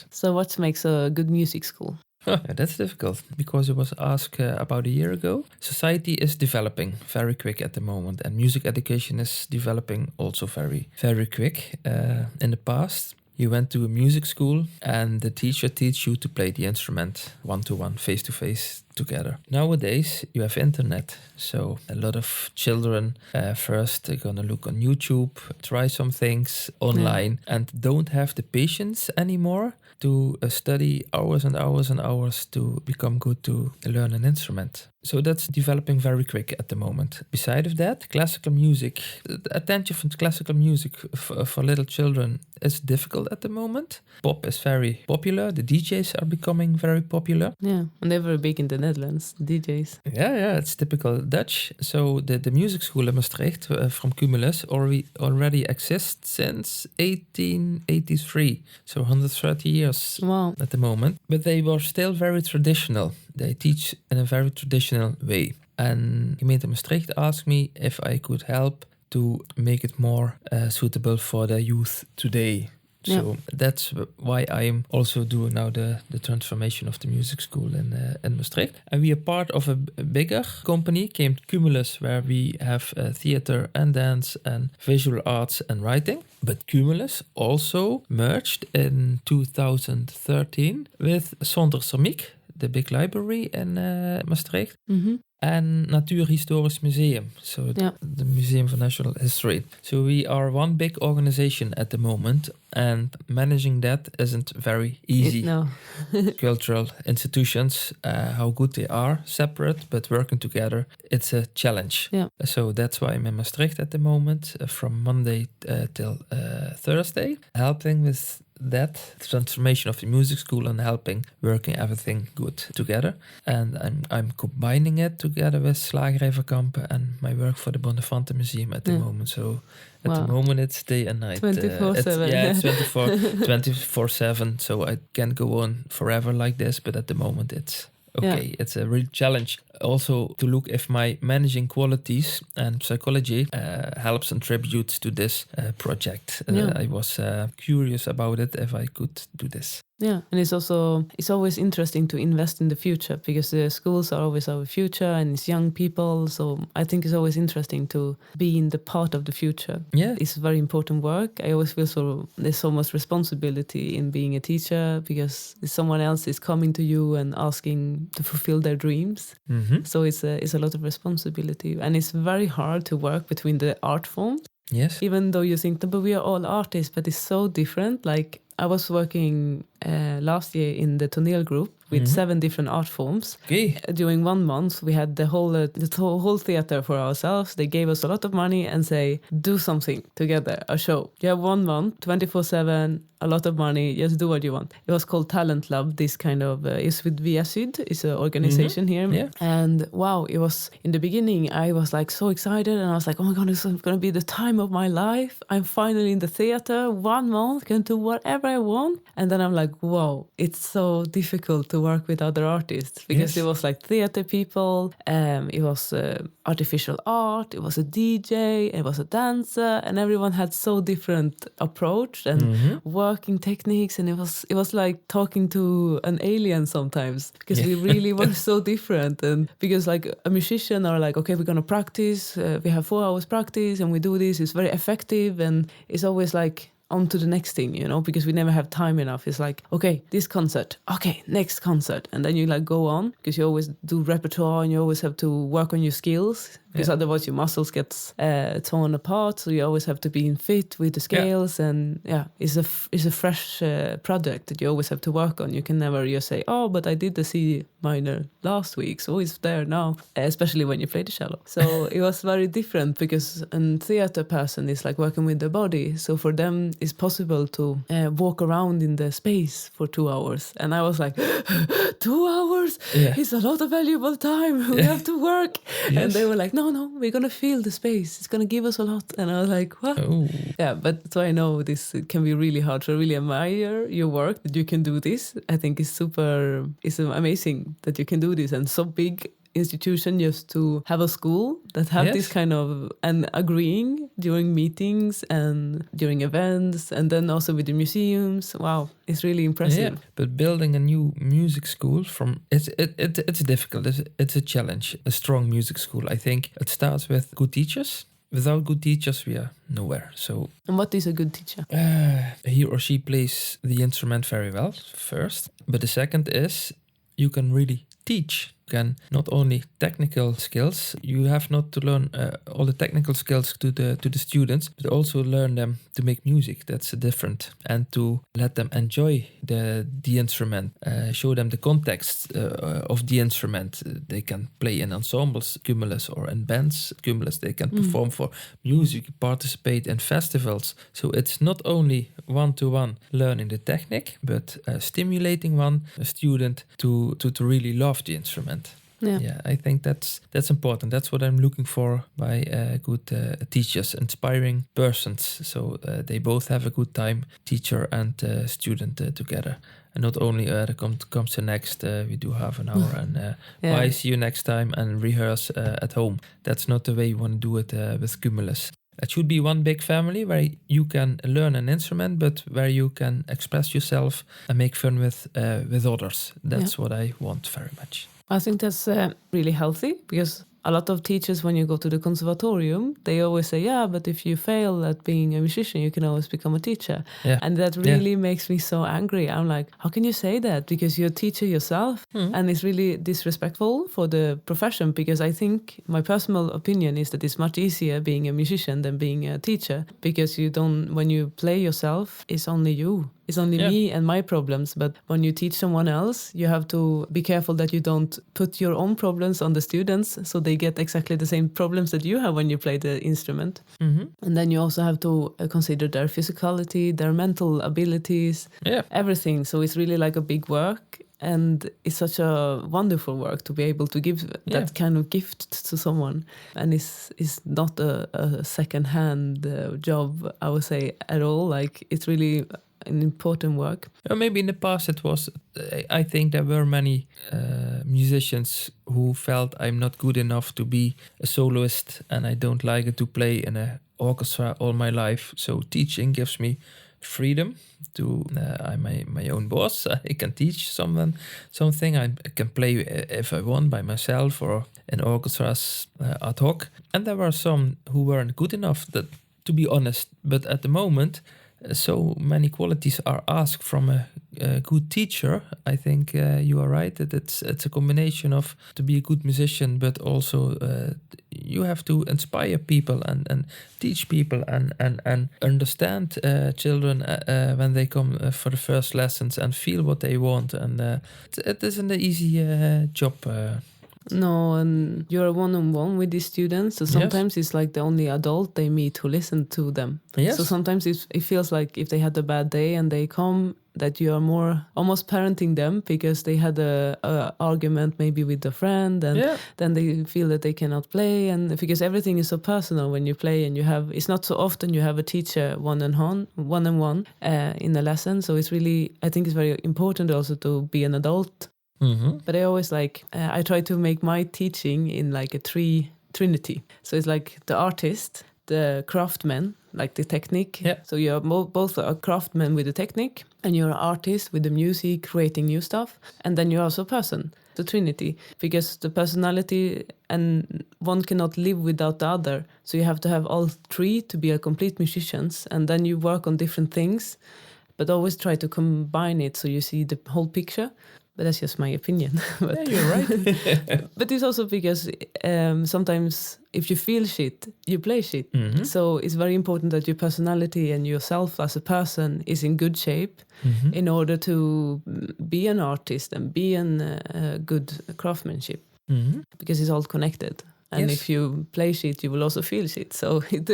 So what makes a good music school? That's difficult, because it was asked about a year ago. Society is developing very quick at the moment, and music education is developing also very, very quick. In the past, you went to a music school and the teacher teach you to play the instrument one-to-one, face-to-face together. Nowadays, you have internet, so a lot of children first are gonna look on YouTube, try some things online, and don't have the patience anymore to study hours and hours and hours to become good to learn an instrument. So that's developing very quick at the moment. Beside of that, classical music, the attention for classical music for little children is difficult at the moment. Pop is very popular. The DJs are becoming very popular. Yeah, and they're very big in the Netherlands, DJs. Yeah, it's typical Dutch. So the music school in Maastricht from Kumulus already exists since 1883. So 130 years at the moment. But they were still very traditional. They teach in a very traditional way. And gemeente Maastricht asked me if I could help to make it more suitable for the youth today. So that's why I'm also doing now the transformation of the music school in Maastricht. And we are part of a bigger company, named Kumulus, where we have theater and dance and visual arts and writing. But Kumulus also merged in 2013 with Zonder Ceramiek, the big library in Maastricht, and Natuurhistorisch Museum, so the Museum for Natural History. So we are one big organization at the moment, and managing that isn't very easy. No. Cultural institutions, how good they are, separate, but working together, it's a challenge. Yeah. So that's why I'm in Maastricht at the moment, from Monday till Thursday, helping with that transformation of the music school and helping working everything good together. And I'm combining it together with Slagerij van Kampen and my work for the Bonnefanten Museum at the moment. So at the moment it's day and night. 24/7. It's 24/7. So I can't go on forever like this, but at the moment it's Okay, it's a real challenge. Also to look if my managing qualities and psychology helps and contributes to this project. I was curious about it if I could do this. Yeah, and it's always interesting to invest in the future because the schools are always our future and it's young people. So I think it's always interesting to be in the part of the future. Yeah, it's very important work. I always feel there's so much responsibility in being a teacher because someone else is coming to you and asking to fulfill their dreams. Mm-hmm. So it's a lot of responsibility, and it's very hard to work between the art forms. Yes. Even though you think, but we are all artists, but it's so different. Like I was working last year in the toneel group with 7 different art forms. Okay. During 1 month, we had the whole theater for ourselves. They gave us a lot of money and say, do something together, a show. You have 1 month, 24/7, a lot of money, just do what you want. It was called Talent Lab, this kind of, it's with Via Syd, it's an organization here. Yeah. And wow, it was, in the beginning, I was like so excited and I was like, oh my God, this is going to be the time of my life. I'm finally in the theater, 1 month, can do whatever I want. And then I'm like, whoa, it's so difficult to work with other artists because it was like theater people, it was artificial art, it was a DJ, it was a dancer, and everyone had so different approach and working techniques, and it was like talking to an alien sometimes because we really were so different. And because like a musician are like, okay, we're gonna practice, we have 4 hours practice and we do this, it's very effective, and it's always like on to the next thing, you know, because we never have time enough. It's like, okay, this concert, okay, next concert, and then you like go on because you always do repertoire and you always have to work on your skills because otherwise your muscles gets torn apart. So you always have to be in fit with the scales, and it's a fresh project that you always have to work on. You can never just say, oh, but I did the C minor last week, so it's there now, especially when you play the cello. So it was very different because a theater person is like working with the body. So for them, it's possible to walk around in the space for 2 hours. And I was like, 2 hours? Yeah. It's a lot of valuable time. We have to work. Yes. And they were like, no, we're going to feel the space. It's going to give us a lot. And I was like, what? Oh. Yeah, but so I know this can be really hard. So I really admire your work that you can do this. I think it's amazing that you can do this, and so big institution just to have a school that have this kind of, and agreeing during meetings and during events, and then also with the museums. Wow, it's really impressive. Yeah, but building a new music school it's difficult. It's a challenge. A strong music school, I think it starts with good teachers. Without good teachers, we are nowhere. So, and what is a good teacher? He or she plays the instrument very well first, but the second is you can really teach. You can not only technical skills, you have not to learn all the technical skills to the students, but also learn them to make music. That's different, and to let them enjoy the instrument, show them the context of the instrument. They can play in ensembles, Kumulus, or in bands, Kumulus. They can perform for music, participate in festivals. So it's not only one-to-one learning the technique, but stimulating a student to really love the instrument. Yeah, I think that's important. That's what I'm looking for by good teachers, inspiring persons. So they both have a good time, teacher and student together. And not only comes the next, we do half an hour and bye, see you next time, and rehearse at home. That's not the way you want to do it with Kumulus. It should be one big family where you can learn an instrument, but where you can express yourself and make fun with others. That's what I want very much. I think that's really healthy, because a lot of teachers, when you go to the conservatorium, they always say, yeah, but if you fail at being a musician, you can always become a teacher. Yeah. And that really makes me so angry. I'm like, how can you say that? Because you're a teacher yourself. And it's really disrespectful for the profession, because I think my personal opinion is that it's much easier being a musician than being a teacher, because when you play yourself, it's only you. It's only me and my problems. But when you teach someone else, you have to be careful that you don't put your own problems on the students, so they get exactly the same problems that you have when you play the instrument. And then you also have to consider their physicality, their mental abilities, everything. So it's really like a big work. And it's such a wonderful work to be able to give that kind of gift to someone. And it's not a second-hand job, I would say, at all. Like, it's really an important work. Or maybe in the past it was, I think there were many musicians who felt I'm not good enough to be a soloist and I don't like it to play in an orchestra all my life. So teaching gives me freedom to I'm my own boss. I can teach someone something. I can play if I want by myself or in orchestras ad hoc. And there were some who weren't good enough, that, to be honest. But at the moment, so many qualities are asked from a good teacher. I think you are right that it's a combination of to be a good musician, but also you have to inspire people and teach people and understand children when they come for the first lessons and feel what they want. And it isn't an easy job. No, and you're one-on-one with these students, so sometimes it's like the only adult they meet who listen to them. Yes. So sometimes it feels like if they had a bad day and they come, that you are more almost parenting them because they had a argument maybe with a friend, and then they feel that they cannot play, and because everything is so personal when you play, and it's not so often you have a teacher one-on-one in a lesson. So it's really, I think it's very important also to be an adult. Mm-hmm. But I always I try to make my teaching in like a trinity. So it's like the artist, the craftsman, like the technique. Yeah. So you're both a craftsman with the technique, and you're an artist with the music, creating new stuff. And then you're also a person, the trinity, because the personality and one cannot live without the other. So you have to have all three to be a complete musicians. And then you work on different things, but always try to combine it so you see the whole picture. But that's just my opinion. Yeah, you're right. But it's also because sometimes if you feel shit, you play shit. Mm-hmm. So it's very important that your personality and yourself as a person is in good shape in order to be an artist and be a good craftsmanship. Mm-hmm. Because it's all connected. And if you play shit, you will also feel shit. So it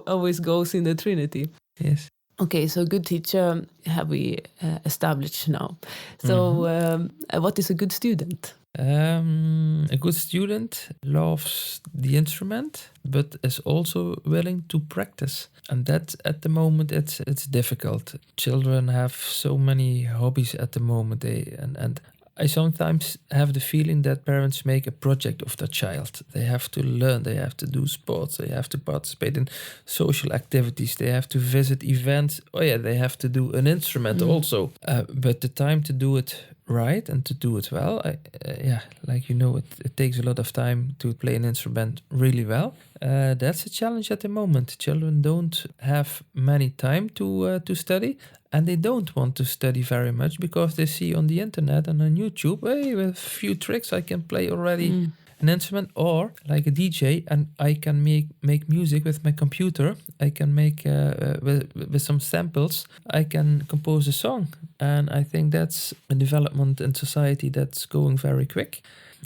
always goes in the trinity. Yes. Okay, so good teacher have we established now. So what is a good student? A good student loves the instrument, but is also willing to practice. And that at the moment it's difficult. Children have so many hobbies at the moment. And I sometimes have the feeling that parents make a project of their child. They have to learn, they have to do sports, they have to participate in social activities, they have to visit events. Oh yeah, they have to do an instrument also. But the time to do it right and to do it well, it takes a lot of time to play an instrument really well. That's a challenge at the moment. Children don't have many time to study. And they don't want to study very much because they see on the internet and on YouTube, hey, with a few tricks I can play already an instrument, or like a DJ, and I can make music with my computer. I can make with some samples, I can compose a song. And I think that's a development in society that's going very quick.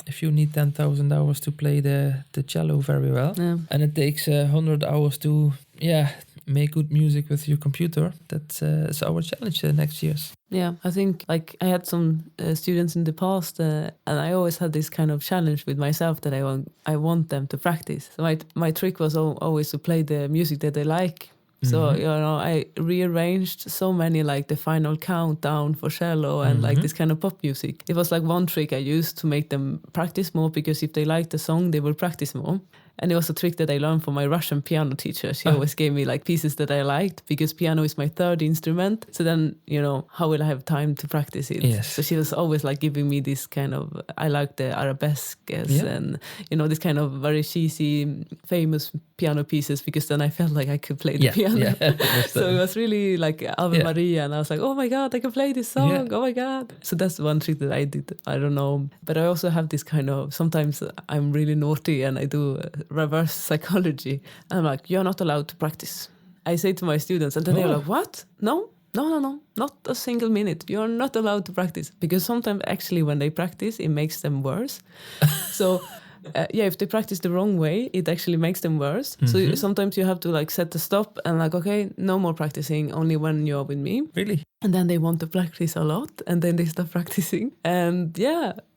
If you need 10,000 hours to play the cello very well, and it takes 100 hours to make good music with your computer, that's our challenge the next years. Yeah, I think like I had some students in the past, and I always had this kind of challenge with myself that I want them to practice. So my trick was always to play the music that they like. So, I rearranged so many, like the final countdown for cello and like this kind of pop music. It was like one trick I used to make them practice more, because if they liked the song, they will practice more. And it was a trick that I learned from my Russian piano teacher. She always gave me like pieces that I liked, because piano is my third instrument. So then, how will I have time to practice it? Yes. So she was always like giving me this kind of, I like the arabesques and, this kind of very cheesy, famous piano pieces, because then I felt like I could play the piano. Yeah. So it was really like Ave Maria. And I was like, oh my God, I can play this song. Yeah. Oh my God. So that's one trick that I did. I don't know. But I also have this kind of, sometimes I'm really naughty and I do reverse psychology. And I'm like, you're not allowed to practice. I say to my students, and then they're like, what? No, not a single minute. You're not allowed to practice. Because sometimes actually when they practice, it makes them worse. So if they practice the wrong way, it actually makes them worse. So sometimes you have to like set the stop and like, okay, no more practicing, only when you're with me. Really? And then they want to practice a lot, and then they start practicing. And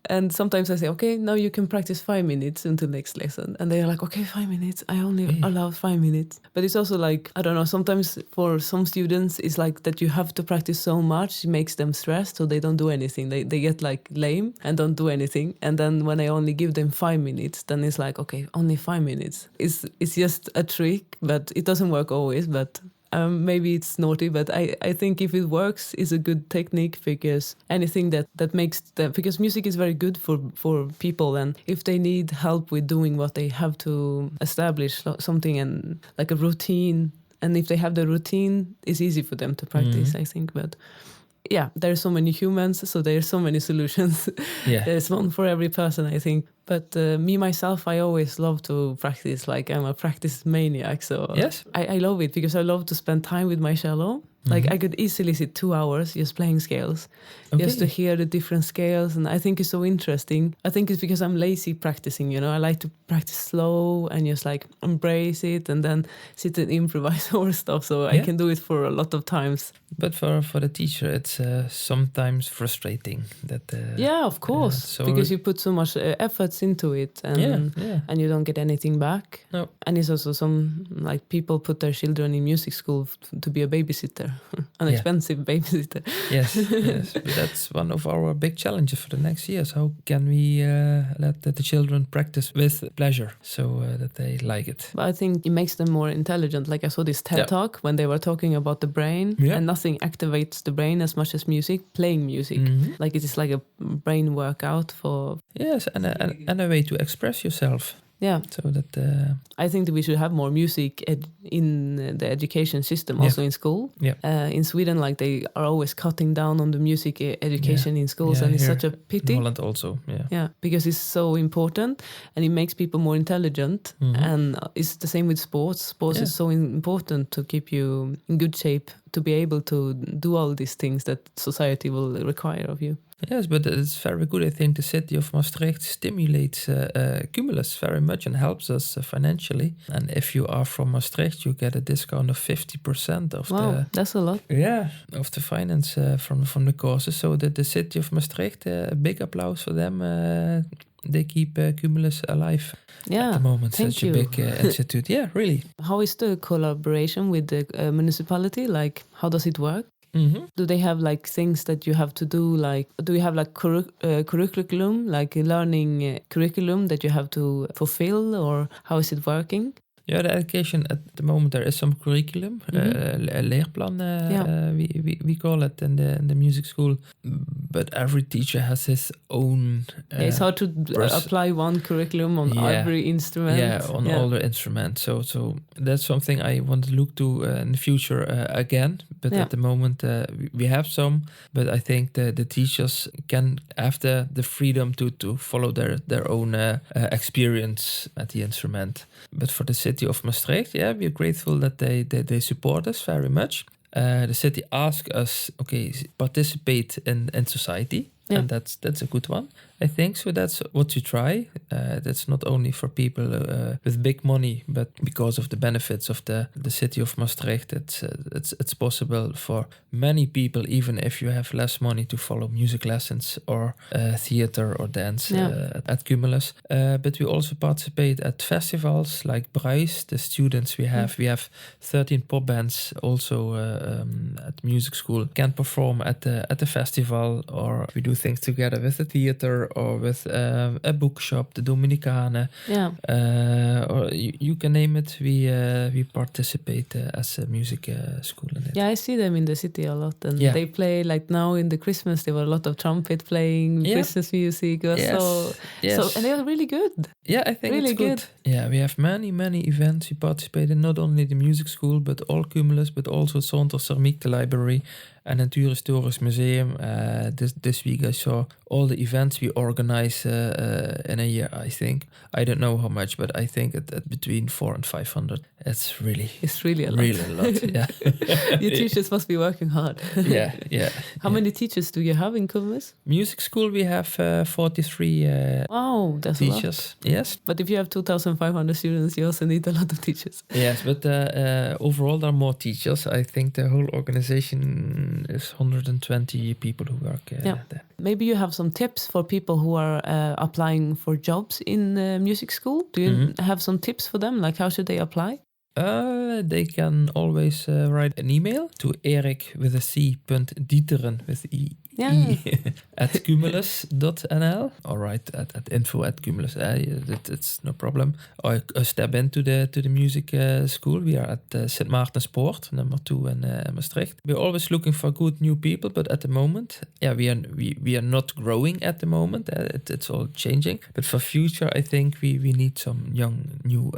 and sometimes I say, okay, now you can practice 5 minutes until next lesson. And they're like, okay, 5 minutes. I only allow 5 minutes. But it's also like, I don't know, sometimes for some students, it's like that you have to practice so much, it makes them stressed, so they don't do anything. They get like lame and don't do anything. And then when I only give them 5 minutes, then it's like, okay, only 5 minutes. It's just a trick, but it doesn't work always, but maybe it's naughty, but I think if it works, it's a good technique, because anything that makes them, because music is very good for people, and if they need help with doing what they have to establish something and like a routine, and if they have the routine, it's easy for them to practice, I think. But yeah, there are so many humans, so there are so many solutions. There's one for every person, I think. But me, myself, I always love to practice. Like, I'm a practice maniac. So I love it because I love to spend time with my cello. Like, I could easily sit 2 hours just playing scales, just to hear the different scales. And I think it's so interesting. I think it's because I'm lazy practicing, you know. I like to practice slow and just like embrace it and then sit and improvise over stuff. So I can do it for a lot of times. But for the teacher, it's sometimes frustrating. That of course, because you put so much efforts into it, and and you don't get anything back. No. And it's also some, like, people put their children in music school to be a babysitter, an expensive babysitter. Yes. But that's one of our big challenges for the next years. How can we let the children practice with pleasure, so that they like it? But I think it makes them more intelligent. Like, I saw this TED talk when they were talking about the brain, and nothing activates the brain as much as music, playing music. Like, it is like a brain workout for... Yes, and a way to express yourself. Yeah. So that I think that we should have more music in the education system, also in school. Yeah. In Sweden, like, they are always cutting down on the music education in schools, and it's such a pity. In Holland also, Yeah, because it's so important, and it makes people more intelligent. And it's the same with sports. Sports is so important to keep you in good shape, to be able to do all these things that society will require of you. Yes, but it's very good. I think the city of Maastricht stimulates Kumulus very much and helps us financially. And if you are from Maastricht, you get a discount of 50% of that's a lot. Yeah, of the finance from the courses. So the city of Maastricht, a big applause for them. They keep Kumulus alive at the moment. Such a big institute. Yeah, really. How is the collaboration with the municipality? Like, how does it work? Do they have like things that you have to do? Like, do you have like curriculum, like a learning curriculum that you have to fulfill, or how is it working? Yeah, the education at the moment, there is some curriculum, a leerplan, we call it in the music school. But every teacher has his own. It's hard to apply one curriculum on every instrument. Yeah, on all the instruments. So that's something I want to look to in the future again. But at the moment, we have some. But I think the teachers can have the freedom to follow their own experience at the instrument. But for the city of Maastricht, we're grateful that they support us very much. The city asks us, participate in society, and that's a good one, I think. So that's what you try. That's not only for people with big money, but because of the benefits of the city of Maastricht, it's possible for many people, even if you have less money, to follow music lessons or theater or dance at Kumulus. But we also participate at festivals like Bruis. The students we have 13 pop bands also at music school can perform at the festival, or we do things together with the theater or with a bookshop, the Dominicanen, or you can name it. We participate as a music school in it. Yeah, I see them in the city a lot, and they play, like, now in the Christmas there were a lot of trumpet playing, Christmas music. So and they are really good. Yeah, I think really it's good. Yeah, we have many events. We participate in not only the music school, but all Kumulus, but also Centre Ceramique, the library, and Natuurhistorisch Museum. This week I saw all the events we organize in a year, I think. I don't know how much, but I think at between 400 and 500. It's really a lot. Really a lot, yeah. Your teachers must be working hard. Yeah. How many teachers do you have in Kumulus? Music school, we have 43 wow, that's teachers. A lot. Yes. But if you have 2,500 students, you also need a lot of teachers. Yes, but overall there are more teachers. I think the whole organization is 120 people who work there. Maybe you have some tips for people who are applying for jobs in music school. Do you have some tips for them? Like how should they apply? They can always write an email to Erik with a C. Dieteren with E. at Kumulus.nl, or write at info@Kumulus. It's no problem. Or step into the music school. We are at St. Maarten's Poort, number 2 in Maastricht. We're always looking for good new people, but at the moment, we are not growing at the moment. It's all changing. But for future, I think we need some young new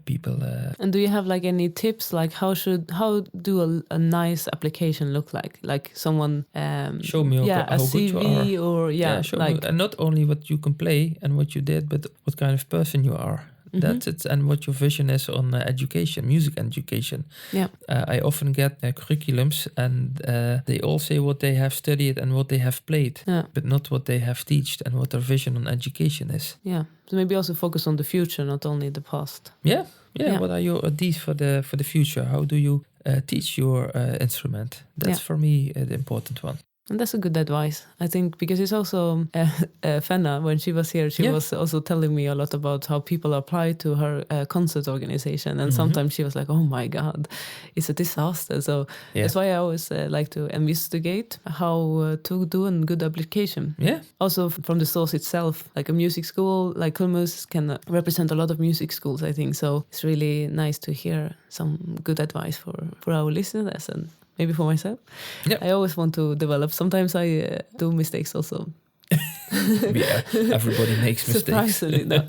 people. And do you have like any tips? Like how do a nice application look like? Like someone show me a how CV good you are. or show me, and not only what you can play and what you did, but what kind of person you are. That's it, and what your vision is on education, music education. I often get curriculums, and they all say what they have studied and what they have played, but not what they have taught and what their vision on education is. So maybe also focus on the future, not only the past. What are your ideas for the future? How do you teach your instrument? That's for me the important one. And that's a good advice, I think, because it's also Fenna, when she was here, she was also telling me a lot about how people apply to her concert organization. And sometimes she was like, oh my God, it's a disaster. So that's why I always like to investigate how to do a good application. Also from the source itself, like a music school, like Kumulus can represent a lot of music schools, I think. So it's really nice to hear some good advice for our listeners and maybe for myself. I always want to develop. Sometimes I do mistakes also. Everybody makes mistakes. Surprisingly, no.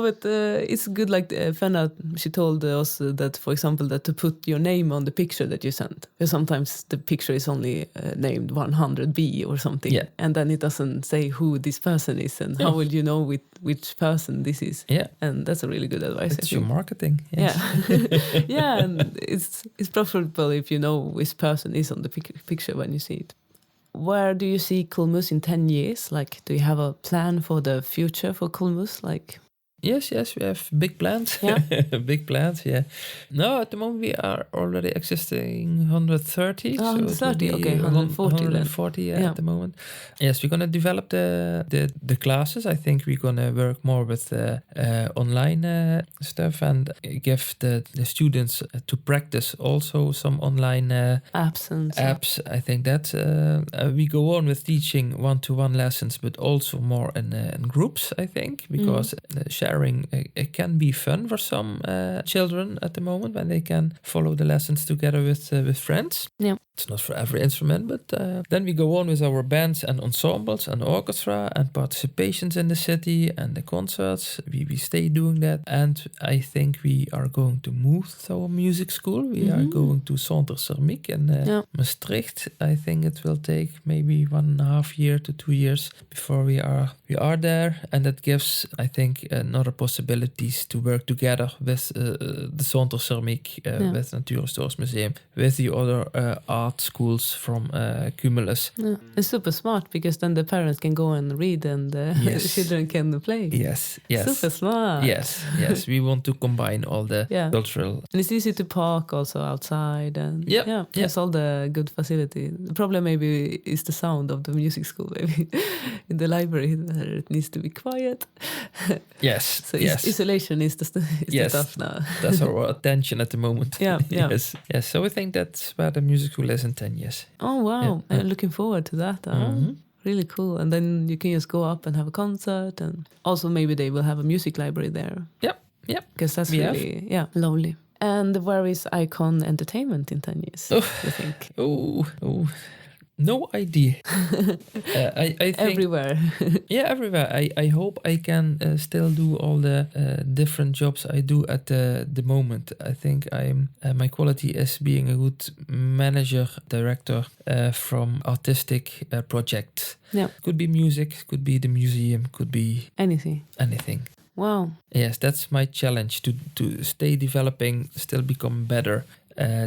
But it's good. Like Fenna, she told us that, for example, that to put your name on the picture that you sent. Because sometimes the picture is only named 100B or something, and then it doesn't say who this person is, and how will you know which person this is? And that's a really good advice. It's your marketing. Yes. And it's preferable if you know which person is on the picture when you see it. Where do you see Kumulus in 10 years? Like, do you have a plan for the future for Kumulus? Like, Yes, we have big plans. Big plans, No, at the moment we are already existing 130. 130, okay, 140 140 at the moment. Yes, we're going to develop the classes. I think we're going to work more with online stuff and give the students to practice also some online apps. I think that we go on with teaching one-to-one lessons, but also more in groups, I think, because sharing it can be fun for some children at the moment when they can follow the lessons together with friends. It's not for every instrument, but then we go on with our bands and ensembles and orchestra and participations in the city and the concerts. We stay doing that, and I think we are going to move to our music school. We are going to Centre Ceramique in Maastricht. I think it will take maybe 1.5 years to 2 years before we are there, and that gives, I think, another possibilities to work together with the Centre Ceramique, with Natuurhistorisch Museum, with the other art schools from Kumulus. It's super smart, because then the parents can go and read and the children can play. Yes. Super smart. Yes. We want to combine all the cultural. And it's easy to park also outside, and there's all the good facility. The problem maybe is the sound of the music school, maybe in the library where it needs to be quiet. So isolation is the stuff now. That's our attention at the moment. Yes. So we think that's where the music school is in 10 years. Oh wow, I'm looking forward to that. Really cool. And then you can just go up and have a concert, and also maybe they will have a music library there. Because that's really lovely. And where is Icon Entertainment in 10 years, you think? No idea. I think everywhere. Everywhere. I hope I can still do all the different jobs I do at the moment. I think my quality is being a good manager, director from artistic projects. Could be music, could be the museum, could be anything. Wow. Yes, that's my challenge, to stay developing, still become better.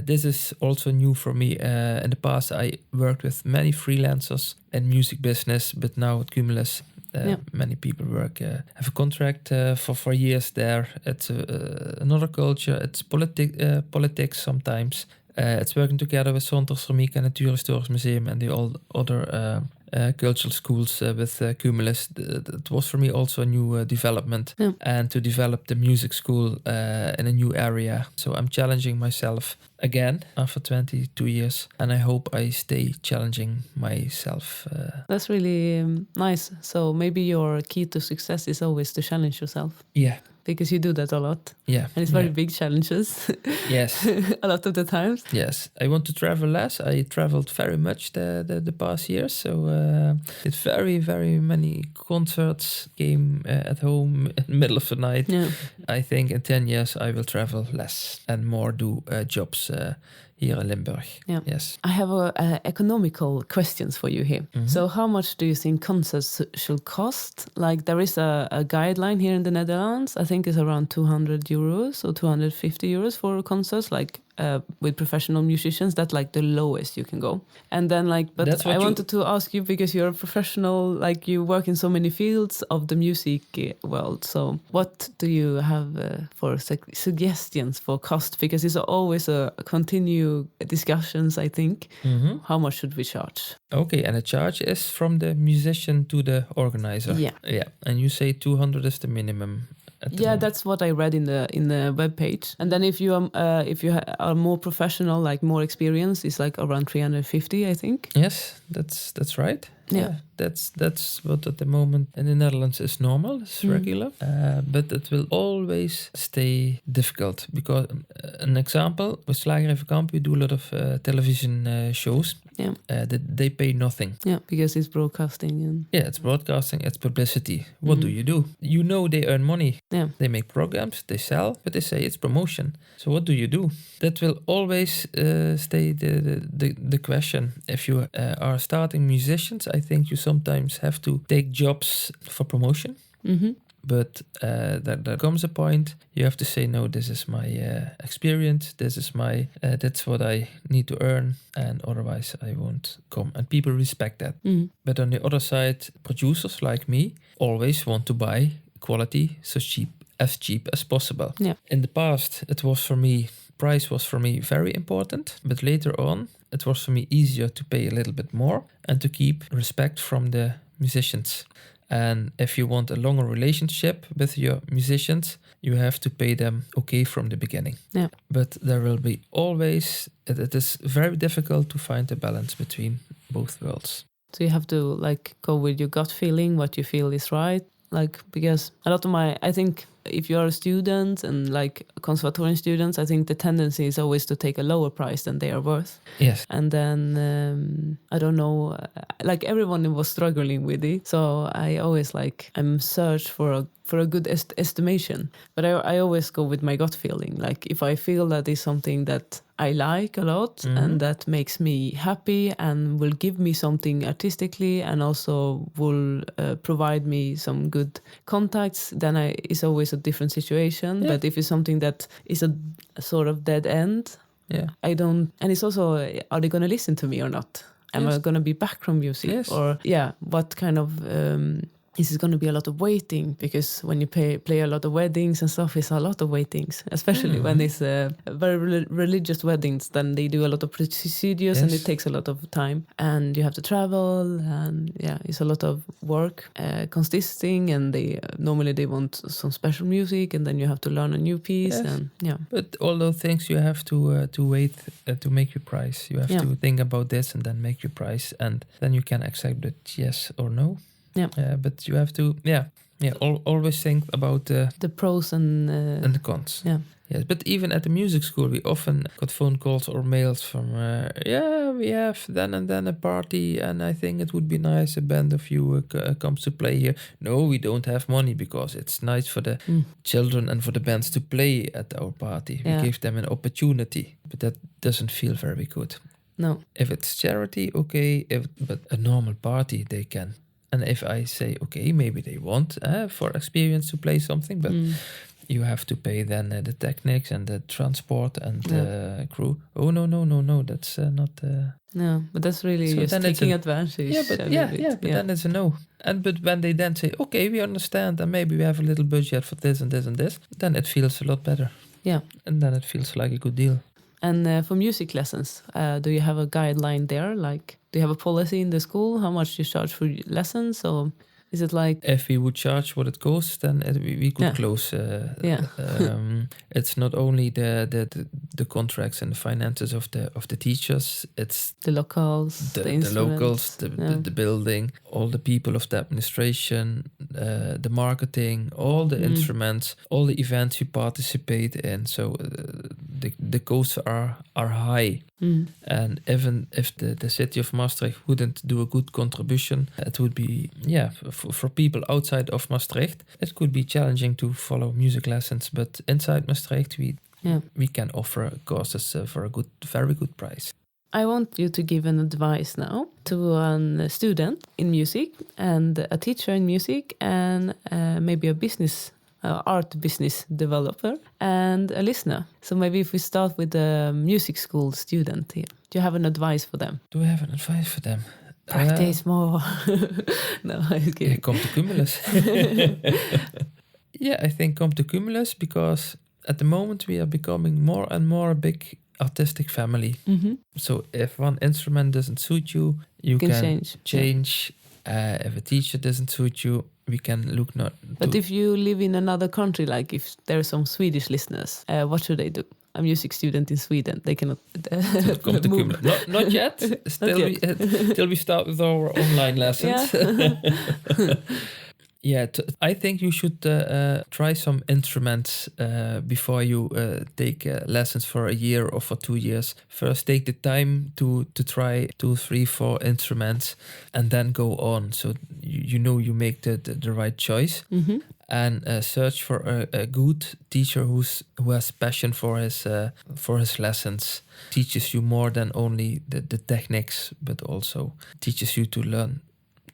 This is also new for me. In the past, I worked with many freelancers in music business, but now at Kumulus, Many people have a contract for years there. It's another culture. It's politics sometimes. It's working together with Zondagsremiek and Natuurhistorisch Museum and the all other cultural schools with Kumulus. It was for me also a new development, and to develop the music school in a new area. So I'm challenging myself again after 22 years, and I hope I stay challenging myself. That's really nice. So maybe your key to success is always to challenge yourself. Yeah. Because you do that a lot. Yeah. And it's very big challenges. Yes. A lot of the times. Yes. I want to travel less. I traveled very much the past years. So did very, very many concerts, came at home in the middle of the night. Yeah. I think in 10 years I will travel less and more do jobs here in Limburg. Yeah. Yes. I have economical questions for you here. Mm-hmm. So how much do you think concerts should cost? Like there is a guideline here in the Netherlands. I think it's around 200 euros or 250 euros for concerts, like with professional musicians. That's like the lowest you can go. And then but I wanted to ask you, because you're a professional, like you work in so many fields of the music world. So what do you have for suggestions for cost? Because it's always a continue discussions, I think. Mm-hmm. How much should we charge? Okay, and the charge is from the musician to the organizer. Yeah. Yeah, and you say 200 is the minimum. That's what I read in the webpage. And then if you are more professional, like more experienced, it's like around 350, I think. Yes, that's right. Yeah. That's what at the moment in the Netherlands is normal, it's regular. But it will always stay difficult, because an example, with Slagerij van Kampen, we do a lot of television shows. Yeah. They pay nothing. Yeah, because it's broadcasting. And it's broadcasting, it's publicity. What do? You know they earn money. Yeah. They make programs, they sell, but they say it's promotion. So what do? That will always stay the question. If you are starting musicians, I think you sometimes have to take jobs for promotion. Mm-hmm. But there comes a point you have to say, no, this is my experience. This is that's what I need to earn, and otherwise I won't come. And people respect that. Mm-hmm. But on the other side, producers like me always want to buy quality as cheap as possible. Yeah. In the past, price was for me very important, but later on, it was for me easier to pay a little bit more and to keep respect from the musicians. And if you want a longer relationship with your musicians, you have to pay them okay from the beginning. Yeah. But there will be always, it is very difficult to find a balance between both worlds. So you have to go with your gut feeling, what you feel is right. Because a lot of I think if you are a student and conservatorium students, I think the tendency is always to take a lower price than they are worth. Yes. And then, I don't know, everyone was struggling with it. So I always I'm search for a good estimation. But I always go with my gut feeling. If I feel that is something that I like a lot, and that makes me happy and will give me something artistically and also will provide me some good contacts, then it's always a different situation. Yeah. But if it's something that is a sort of dead end, I don't. And it's also, are they going to listen to me or not? Am I going to be background music? Yes. Or what kind of this is going to be a lot of waiting, because when you play a lot of weddings and stuff, it's a lot of waitings, especially when it's very religious weddings. Then they do a lot of procedures, and it takes a lot of time, and you have to travel, and it's a lot of work consisting. And they normally want some special music, and then you have to learn a new piece. And but all those things you have to wait to make your price. You have to think about this and then make your price, and then you can accept it, yes or no. Yeah, but you have to, always think about the pros and the cons. Yeah. Yes, but even at the music school, we often got phone calls or mails from, we have then and then a party, and I think it would be nice a band of you comes to play here. No, we don't have money, because it's nice for the children and for the bands to play at our party. We give them an opportunity, but that doesn't feel very good. No. If it's charity, okay, but a normal party, they can. And if I say, okay, maybe they want for experience to play something, but you have to pay then the techniques and the transport and the crew. Oh no, that's not. No, but that's really So just then it's taking a- advantage. Yeah, but then it's a no. But when they then say, okay, we understand, and maybe we have a little budget for this and this and this, then it feels a lot better. Yeah. And then it feels like a good deal. And for music lessons, do you have a guideline there? Like, do you have a policy in the school? How much you charge for lessons? Or is it like... If we would charge what it costs, then we could close. It's not only the contracts and the finances of the teachers. It's the locals, the instruments, locals, the building, all the people of the administration, the marketing, all the instruments, all the events you participate in. So the costs are high. And even if the city of Maastricht wouldn't do a good contribution, it would be, for people outside of Maastricht, it could be challenging to follow music lessons. But inside Maastricht, we can offer courses for a very good price. I want you to give an advice now to a student in music and a teacher in music and maybe a art business developer and a listener. So maybe if we start with the music school student here, do you have an advice for them? Do I have an advice for them? Practice more. No, I'm kidding. Come to Kumulus. I think come to Kumulus because at the moment we are becoming more and more a big artistic family. So if one instrument doesn't suit you, you can change. If a teacher doesn't suit you, we can look not. But if you live in another country, like if there are some Swedish listeners, what should they do? A music student in Sweden, they cannot come to Kumulus. Not yet. Still, till we start with our online lessons. I think you should try some instruments before you take lessons for a year or for 2 years. First, take the time to try 2, 3, 4 instruments and then go on. So you make the right choice. And search for a good teacher who has passion for his lessons. Teaches you more than only the techniques, but also teaches you to learn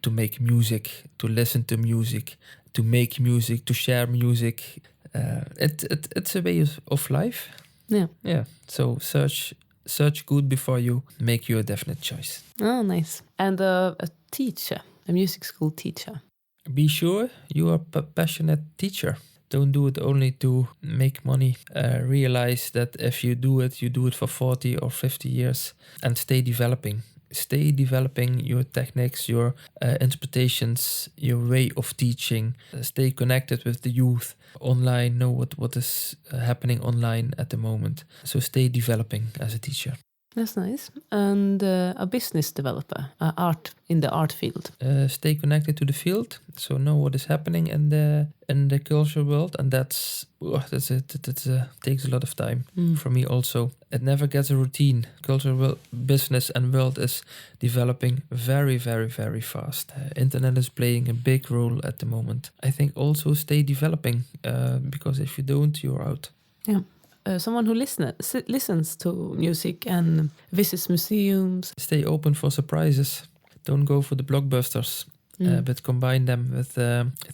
to make music, to listen to music, to make music, to share music. It's a way of life. Yeah. So search good before you make your definite choice. Oh, nice. And a teacher, a music school teacher. Be sure you are a passionate teacher. Don't do it only to make money. Realize that if you do it for 40 or 50 years and stay developing. Stay developing your techniques, your interpretations, your way of teaching. Stay connected with the youth online. Know what is happening online at the moment. So stay developing as a teacher. That's nice. And a business developer, in the art field. Stay connected to the field, so know what is happening in the cultural world, and that takes a lot of time for me also. It never gets a routine. Cultural business and world is developing very, very, very fast. Internet is playing a big role at the moment. I think also stay developing because if you don't, you're out. Yeah. Someone who listens to music and visits museums. Stay open for surprises. Don't go for the blockbusters, but combine them with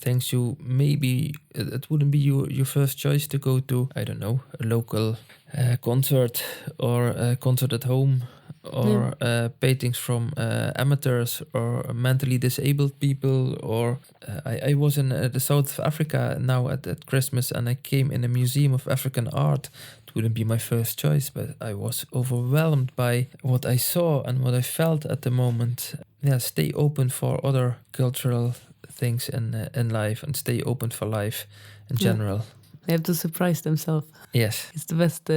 things you maybe it wouldn't be your first choice to go to. I don't know, a local concert or a concert at home or paintings from amateurs or mentally disabled people. Or I was in the south of Africa now at Christmas, and I came in a museum of African art. It wouldn't be my first choice, but I was overwhelmed by what I saw and what I felt at the moment. Yeah, stay open for other cultural things in life, and stay open for life in general. They have to surprise themselves. Yes. It's the best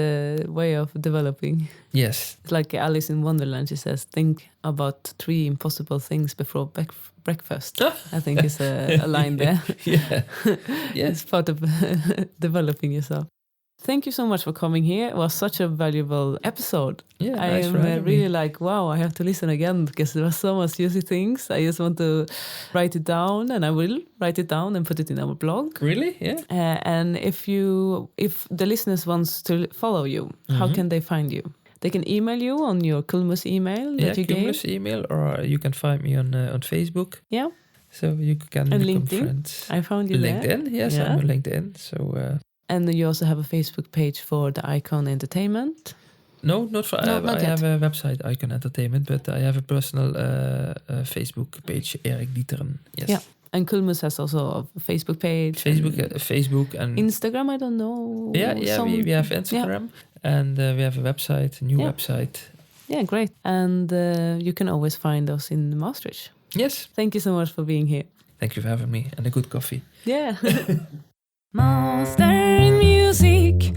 way of developing. Yes. It's like Alice in Wonderland. She says, think about 3 impossible things before breakfast. I think is a line there. Yeah. It's part of developing yourself. Thank you so much for coming here. It was such a valuable episode. Yeah, I am really like, wow, I have to listen again because there were so much juicy things. I just want to write it down, and I will write it down and put it in our blog. Really? Yeah. And if the listeners wants to follow you, how can they find you? They can email you on your Kumulus email that you Kumulus gave. email, or you can find me on Facebook. Yeah. So you can and become LinkedIn. friends. I found you LinkedIn, there. yes, I'm on LinkedIn. So And you also have a Facebook page for the Icon Entertainment? No, not for. No, not I have a website, Icon Entertainment, but I have a personal Facebook page, Erik Dieteren. Yes. Yeah. And Kumulus has also a Facebook page. Facebook and Instagram, I don't know. Yeah, we have Instagram and we have a website, a new website. Yeah, great. And you can always find us in Maastricht. Yes. Thank you so much for being here. Thank you for having me and a good coffee. Yeah. Mastering music,